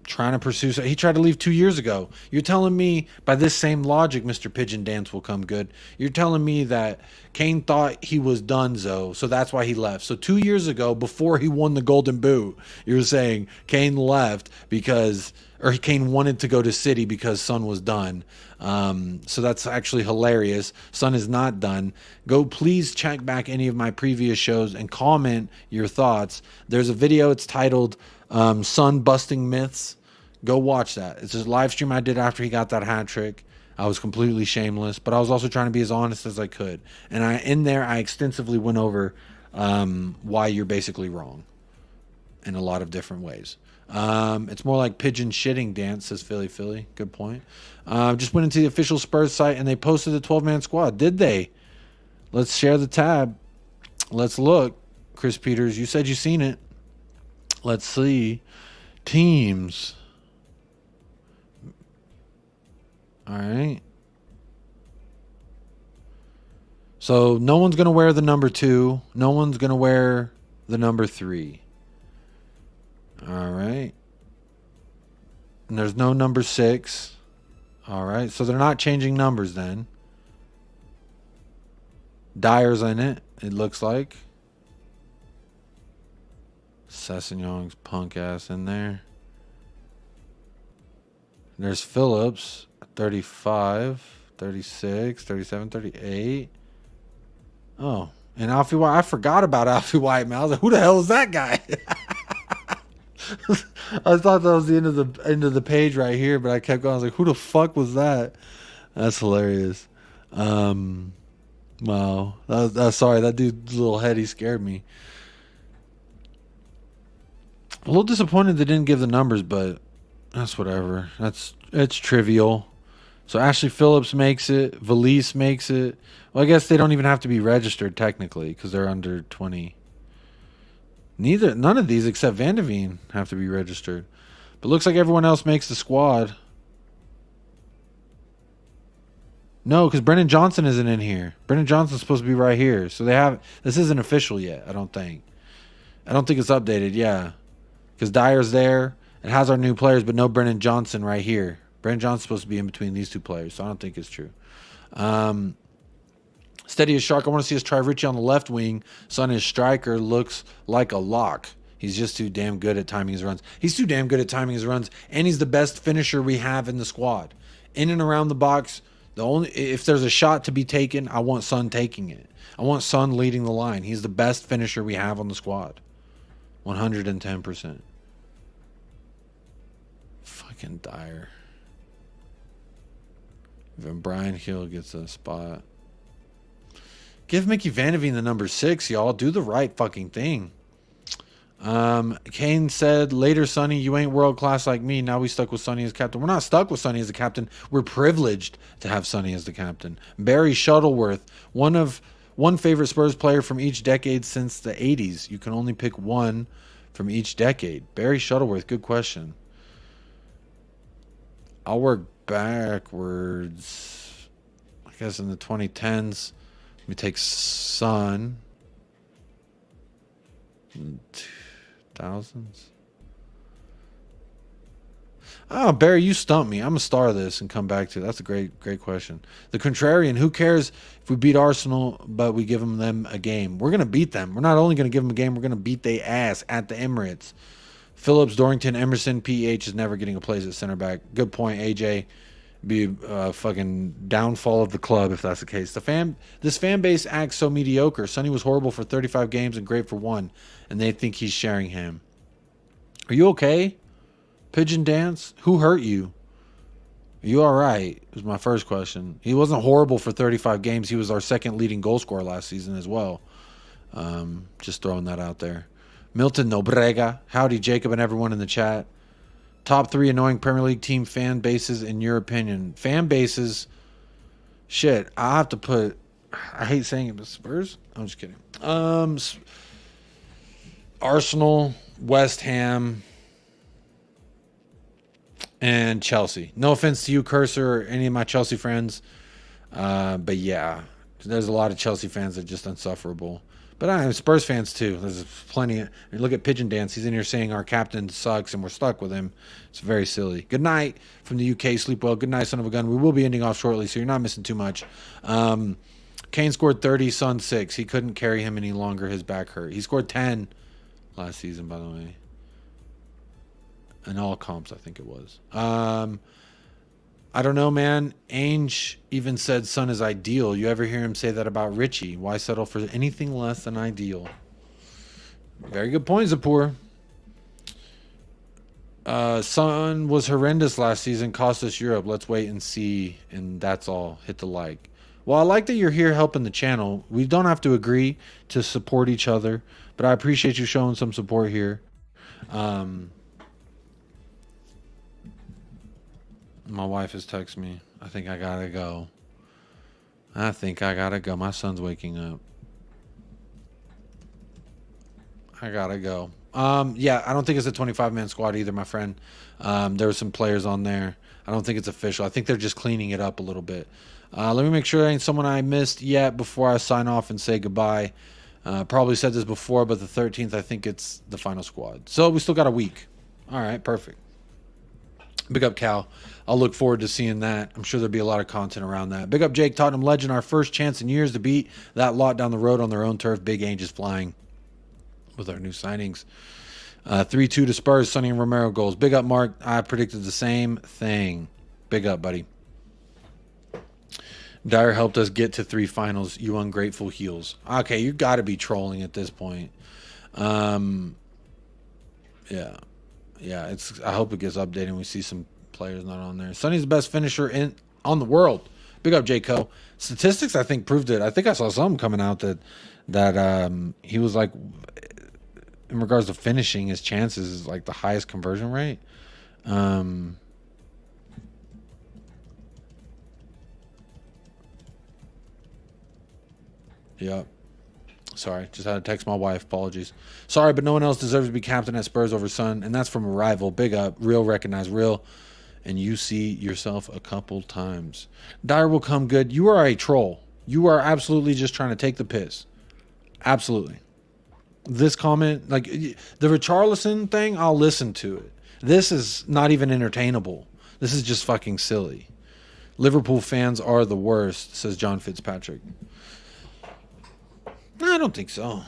trying to pursue. He tried to leave 2 years ago. You're telling me, by this same logic, Mr. Pigeon Dance will come good. You're telling me that Kane thought he was donezo, so that's why he left. So 2 years ago, before he won the Golden Boot, you're saying Kane left Kane wanted to go to City because Son was done. So that's actually hilarious. Son is not done. Go please check back any of my previous shows and comment your thoughts. There's a video. It's titled Son Busting Myths. Go watch that. It's a live stream I did after he got that hat trick. I was completely shameless, but I was also trying to be as honest as I could. And I extensively went over why you're basically wrong in a lot of different ways. It's more like pigeon shitting dance, says Philly. Good point. Just went into the official Spurs site and they posted the 12-man squad. Did they? Let's share the tab. Let's look. Chris Peters, you said you seen it. Let's see. Teams. All right. So no one's going to wear the number 2. No one's going to wear the number 3. All right. And there's no number 6. All right. So they're not changing numbers then. Dyer's in it, it looks like. Sessegnon's punk ass in there. There's Phillips, 35, 36, 37, 38. Oh, and Alfie White. I forgot about Alfie White, man. I was like, who the hell is that guy? I thought that was the end of the page right here, but I kept going. I was like, who the fuck was that? That's hilarious. Wow. Sorry, that dude's little head, he scared me. A little disappointed they didn't give the numbers, but that's whatever. It's trivial. So Ashley Phillips makes it. Valise makes it. Well, I guess they don't even have to be registered technically because they're under 20. None of these except Van de Veen have to be registered. But looks like everyone else makes the squad. No, because Brennan Johnson isn't in here. Brennan Johnson's supposed to be right here. So this isn't official yet, I don't think. I don't think it's updated, yeah. Because Dyer's there. It has our new players, but no Brennan Johnson right here. Brennan Johnson's supposed to be in between these two players, so I don't think it's true. Steady as Shark, I want to see us try Richie on the left wing. Son is striker, looks like a lock. He's just too damn good at timing his runs. He's too damn good at timing his runs, and he's the best finisher we have in the squad. in and around the box, if there's a shot to be taken, I want Son taking it. I want Son leading the line. He's the best finisher we have on the squad. 110%. Fucking Dyer. Even Brian Hill gets a spot. Give Mickey Vanderveen the number 6, y'all. Do the right fucking thing. Kane said, later, Sonny, you ain't world class like me. Now we stuck with Sonny as captain. We're not stuck with Sonny as the captain. We're privileged to have Sonny as the captain. Barry Shuttleworth, one favorite Spurs player from each decade since the 80s. You can only pick one from each decade. Barry Shuttleworth, good question. I'll work backwards. I guess in the 2010s, let me take Son. 2000s. Oh, Barry, you stumped me. I'm gonna star this and come back to it. That's a great question. The Contrarian, who cares if we beat Arsenal, but we give them a game? We're gonna beat them. We're not only gonna give them a game, we're gonna beat their ass at the Emirates. Phillips, Dorrington, Emerson, PH is never getting a place at center back. Good point, AJ. Be a fucking downfall of the club if that's the case. This fan base acts so mediocre. Sonny was horrible for 35 games and great for 1, and they think he's sharing him. Are you okay? Pigeon Dance? Who hurt you? Are you all right? Was my first question. He wasn't horrible for 35 games. He was our second leading goal scorer last season as well. Just throwing that out there. Milton Nobrega. Howdy, Jacob, and everyone in the chat. Top 3 annoying Premier League team fan bases in your opinion. Fan bases. Shit. I have to put. I hate saying it, but Spurs? I'm just kidding. Arsenal, West Ham, and Chelsea. No offense to you, Cursor, or any of my Chelsea friends. But yeah, there's a lot of Chelsea fans that are just insufferable. But I am Spurs fans too. There's plenty of. Look at Pigeon Dance. He's in here saying our captain sucks and we're stuck with him. It's very silly. Good night from the UK. Sleep well. Good night, son of a gun. We will be ending off shortly, so you're not missing too much. Kane scored 30, Son 6. He couldn't carry him any longer. His back hurt. He scored 10 last season, by the way. In all comps, I think it was. I don't know, man. Ange even said Son is ideal. You ever hear him say that about Richie? Why settle for anything less than ideal? Very good point, Zapur. Son was horrendous last season. Cost us Europe. Let's wait and see. And that's all. Hit the like. Well, I like that you're here helping the channel. We don't have to agree to support each other, but I appreciate you showing some support here. My wife has texted me. I think I gotta go. My son's waking up. I gotta go. Yeah, I don't think it's a 25-man squad either, my friend. There were some players on there. I don't think it's official. I think they're just cleaning it up a little bit. Let me make sure there ain't someone I missed yet before I sign off and say goodbye. Probably said this before, but the 13th, I think it's the final squad. So we still got a week. All right, perfect. Big up, Cal. I'll look forward to seeing that. I'm sure there'll be a lot of content around that. Big up, Jake, Tottenham legend. Our first chance in years to beat that lot down the road on their own turf. Big Ange is flying with our new signings. 3-2 to Spurs. Sonny and Romero goals. Big up, Mark. I predicted the same thing. Big up, buddy. Dyer helped us get to 3 finals. You ungrateful heels. Okay, you got to be trolling at this point. Yeah. Yeah, I hope it gets updated and we see some players not on there. Sonny's the best finisher on the world. Big up, J. Co. Statistics, I think, proved it. I think I saw something coming out that he was like, in regards to finishing, his chances is like the highest conversion rate. Yep. Sorry, just had to text my wife. Apologies. Sorry, but no one else deserves to be captain at Spurs over Son, and that's from a rival. Big up. Real recognize real. And you see yourself a couple times. Dyer will come good. You are a troll. You are absolutely just trying to take the piss. Absolutely. This comment, like the Richarlison thing, I'll listen to it. This is not even entertainable. This is just fucking silly. Liverpool fans are the worst, says John Fitzpatrick. No, I don't think so.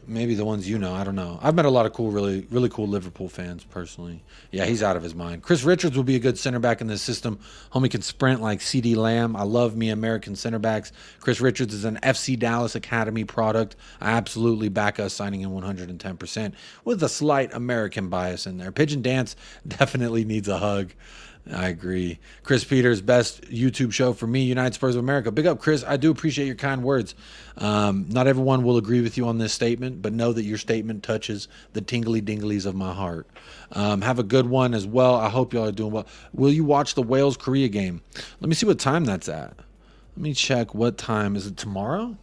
Maybe the ones you know. I don't know. I've met a lot of cool, really, really cool Liverpool fans personally. Yeah, he's out of his mind. Chris Richards will be a good center back in this system. Homie can sprint like CD Lamb. I love me American center backs. Chris Richards is an FC Dallas Academy product. I absolutely back us signing him 110% with a slight American bias in there. Pigeon Dance definitely needs a hug. I agree. Chris Peters, best YouTube show for me, United Spurs of America. Big up, Chris. I do appreciate your kind words. Not everyone will agree with you on this statement, but know that your statement touches the tingly dinglies of my heart. Have a good one as well. I hope y'all are doing well. Will you watch the Wales-Korea game? Let me see what time that's at. Let me check what time. Is it tomorrow?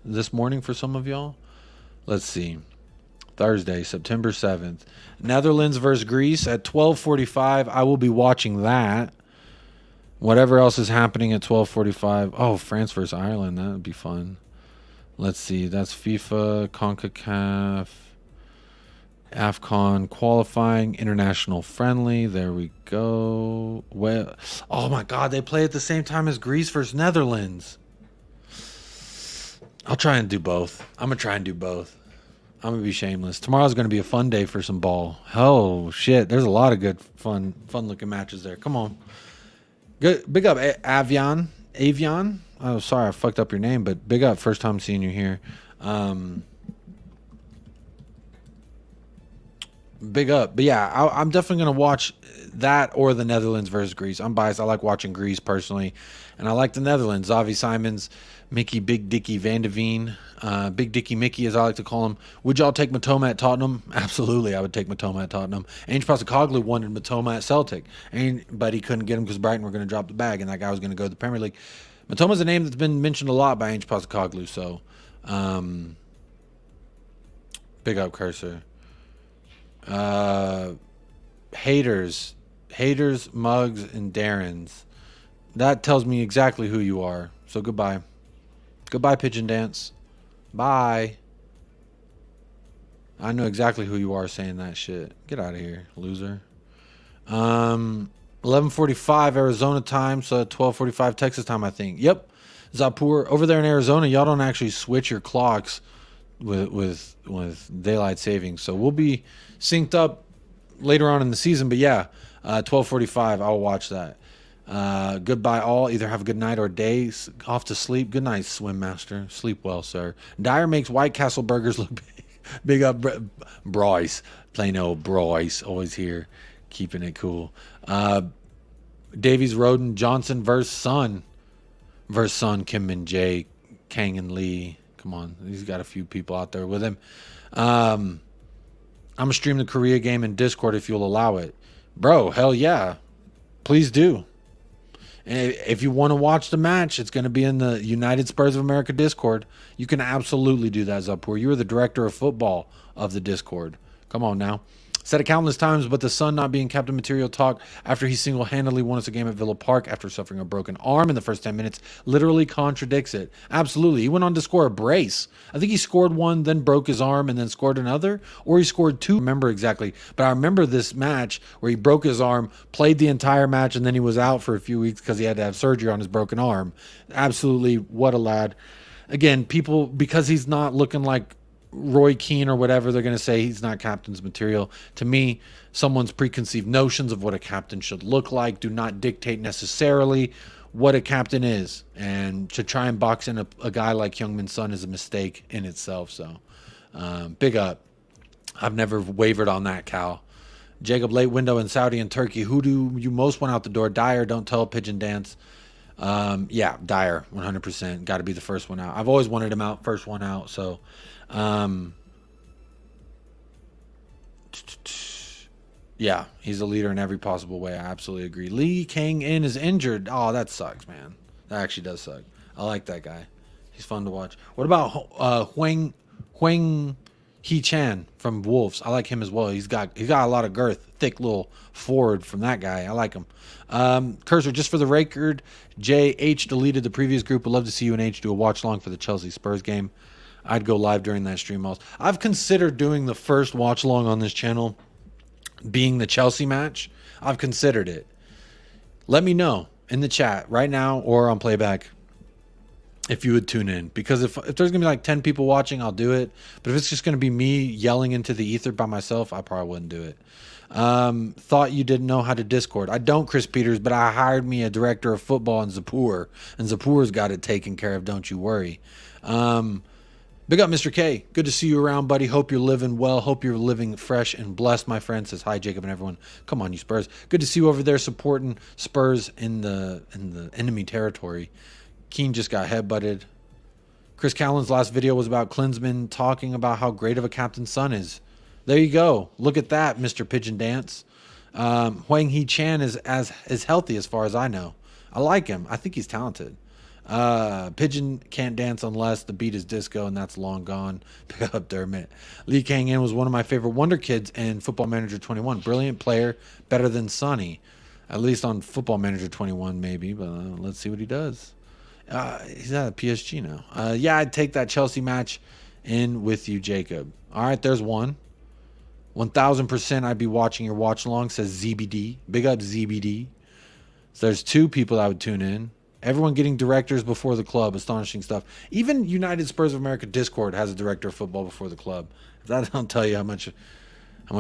This morning for some of y'all? Let's see. Thursday, September 7th. Netherlands versus Greece at 12:45. I will be watching that. Whatever else is happening at 12:45. Oh, France versus Ireland. That would be fun. Let's see. That's FIFA, CONCACAF, AFCON qualifying, international friendly. There we go. Well, oh my God, they play at the same time as Greece versus Netherlands. I'll try and do both. I'm going to try and do both. I'm going to be shameless. Tomorrow's going to be a fun day for some ball. Oh, shit. There's a lot of good, fun-looking matches there. Come on. Good. Big up, Avion. Oh, sorry, I fucked up your name, but big up. First time seeing you here. Big up. But, yeah, I'm definitely going to watch that or the Netherlands versus Greece. I'm biased. I like watching Greece personally, and I like the Netherlands. Xavi Simons, Mickey Big Dicky Van de Veen. Big Dicky Mickey, as I like to call him. Would y'all take Matoma at Tottenham? Absolutely, I would take Matoma at Tottenham. Ange Postecoglou wanted Matoma at Celtic, but he couldn't get him because Brighton were going to drop the bag, and that guy was going to go to the Premier League. Matoma's a name that's been mentioned a lot by Ange Postecoglou, so big up, Cursor. Haters, Mugs, and Darrens. That tells me exactly who you are, so goodbye. Goodbye, Pigeon Dance. Bye. I know exactly who you are saying that shit. Get out of here, loser. 11:45 Arizona time, so 12:45 Texas time, I think. Yep. Zapur, over there in Arizona, y'all don't actually switch your clocks with daylight savings, so we'll be synced up later on in the season. But yeah, 12:45, I'll watch that. Goodbye all. Either have a good night or day off to sleep. Good night, Swim Master. Sleep well, sir. Dyer makes White Castle burgers look big. Big up, Bryce. Plain old Bryce. Always here. Keeping it cool. Davies, Roden, Johnson versus Sun. Kim Min Jae, Kang and Lee. Come on. He's got a few people out there with him. I'm going to stream the Korea game in Discord if you'll allow it. Bro, hell yeah. Please do. And if you want to watch the match, it's going to be in the United Spurs of America Discord. You can absolutely do that, Zapur. You are the director of football of the Discord. Come on now. Said it countless times, but the Sun not being captain material talk after he single-handedly won us a game at Villa Park after suffering a broken arm in the first 10 minutes literally contradicts it. Absolutely. He went on to score a brace. I think he scored one, then broke his arm, and then scored another. Or he scored two. I remember exactly. But I remember this match where he broke his arm, played the entire match, and then he was out for a few weeks because he had to have surgery on his broken arm. Absolutely. What a lad. Again, people, because he's not looking like Roy Keane or whatever, they're going to say he's not captain's material. To me, someone's preconceived notions of what a captain should look like do not dictate necessarily what a captain is. And to try and box in a guy like Heung-min Son is a mistake in itself. So, big up. I've never wavered on that, Cal. Jacob, late window in Saudi and Turkey. Who do you most want out the door? Dyer, don't tell, Pigeon Dance. Yeah, Dyer, 100%. Got to be the first one out. I've always wanted him out, first one out. So, yeah, he's a leader in every possible way. I absolutely agree. Lee Kang-in is injured. Oh, that sucks, man. That actually does suck. I like that guy. He's fun to watch. What about Huang Hee-chan from Wolves? I like him as well. He's got a lot of girth. Thick little forward from that guy. I like him. Cursor, just for the record, JH deleted the previous group. Would love to see you and H do a watch long for the Chelsea Spurs game. I'd go live during that stream also. I've considered doing the first watch along on this channel being the Chelsea match. I've considered it. Let me know in the chat right now or on playback if you would tune in, because if there's gonna be like 10 people watching, I'll do it. But if it's just gonna be me yelling into the ether by myself, I probably wouldn't do it. Thought you didn't know how to Discord. I don't, Chris Peters, but I hired me a director of football in Zapur, and Zapur's got it taken care of. Don't you worry. Big up, Mr. K. Good to see you around, buddy. Hope you're living well. Hope you're living fresh and blessed, my friend. Says hi, Jacob and everyone. Come on, you Spurs. Good to see you over there supporting Spurs in the enemy territory. Keane just got headbutted. Chris Callan's last video was about Klinsman talking about how great of a captain's son is. There you go. Look at that, Mr. Pigeon Dance. Huang He Chan is healthy as far as I know. I like him. I think he's talented. Pigeon can't dance unless the beat is disco, and that's long gone. Pick up Dermot. Lee Kang-in was one of my favorite wonder kids in Football Manager 21. Brilliant player, better than Sonny. At least on Football Manager 21, maybe, but let's see what he does. He's at PSG now. Yeah, I'd take that Chelsea match in with you, Jacob. All right, there's one. 1000% I'd be watching your watch along, says ZBD. Big up ZBD. So there's two people that would tune in. Everyone getting directors before the club. Astonishing stuff. Even United Spurs of America Discord has a director of football before the club. If that don't tell you how much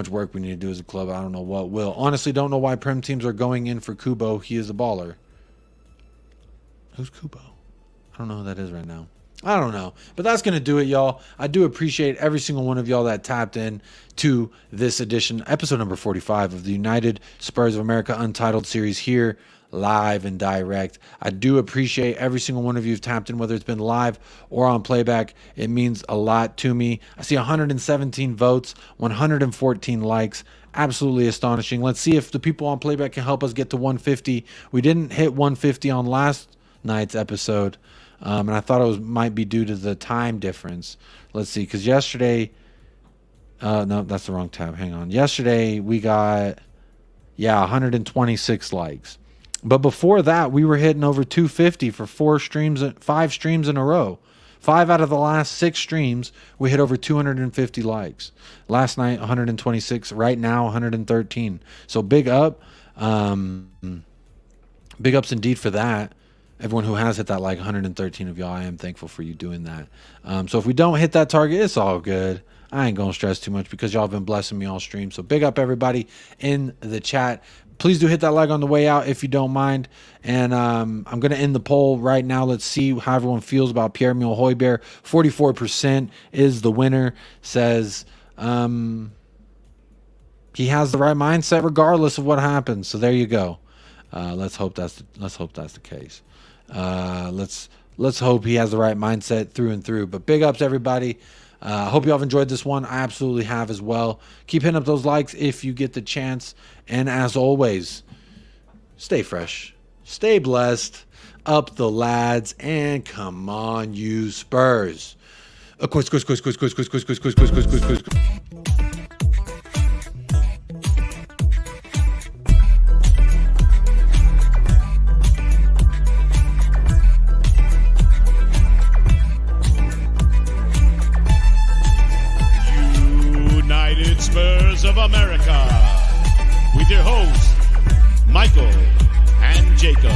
work we need to do as a club, I don't know what will. Honestly, don't know why Prem teams are going in for Kubo. He is a baller. Who's Kubo? I don't know who that is right now. I don't know. But that's going to do it, y'all. I do appreciate every single one of y'all that tapped in to this edition, episode number 45 of the United Spurs of America Untitled series here, live and direct. I do appreciate every single one of you who've tapped in, whether it's been live or on playback. It means a lot to me. I see 117 votes, 114 likes. Absolutely astonishing. Let's see if the people on playback can help us get to 150. We didn't hit 150 on last night's episode. And I thought it might be due to the time difference. Let's see, because yesterday, no, that's the wrong tab. Hang on. Yesterday we got, 126 likes. But before that, we were hitting over 250 for 5 streams in a row. 5 out of the last 6 streams, we hit over 250 likes. Last night, 126. Right now, 113. So big up. Big ups indeed for that. Everyone who has hit that, like 113 of y'all, I am thankful for you doing that. So if we don't hit that target, it's all good. I ain't going to stress too much because y'all have been blessing me all stream. So big up everybody in the chat. Please do hit that like on the way out if you don't mind. And I'm going to end the poll right now. Let's see how everyone feels about Pierre-Emile Højbjerg. 44% is the winner. Says he has the right mindset regardless of what happens. So there you go. Let's hope that's the case. Let's hope he has the right mindset through and through. But big ups everybody. Hope you all have enjoyed this one. I absolutely have as well. Keep hitting up those likes if you get the chance. And as always, stay fresh, stay blessed, up the lads, and come on, you Spurs.
Spurs of America with your hosts, Michael and Jacob.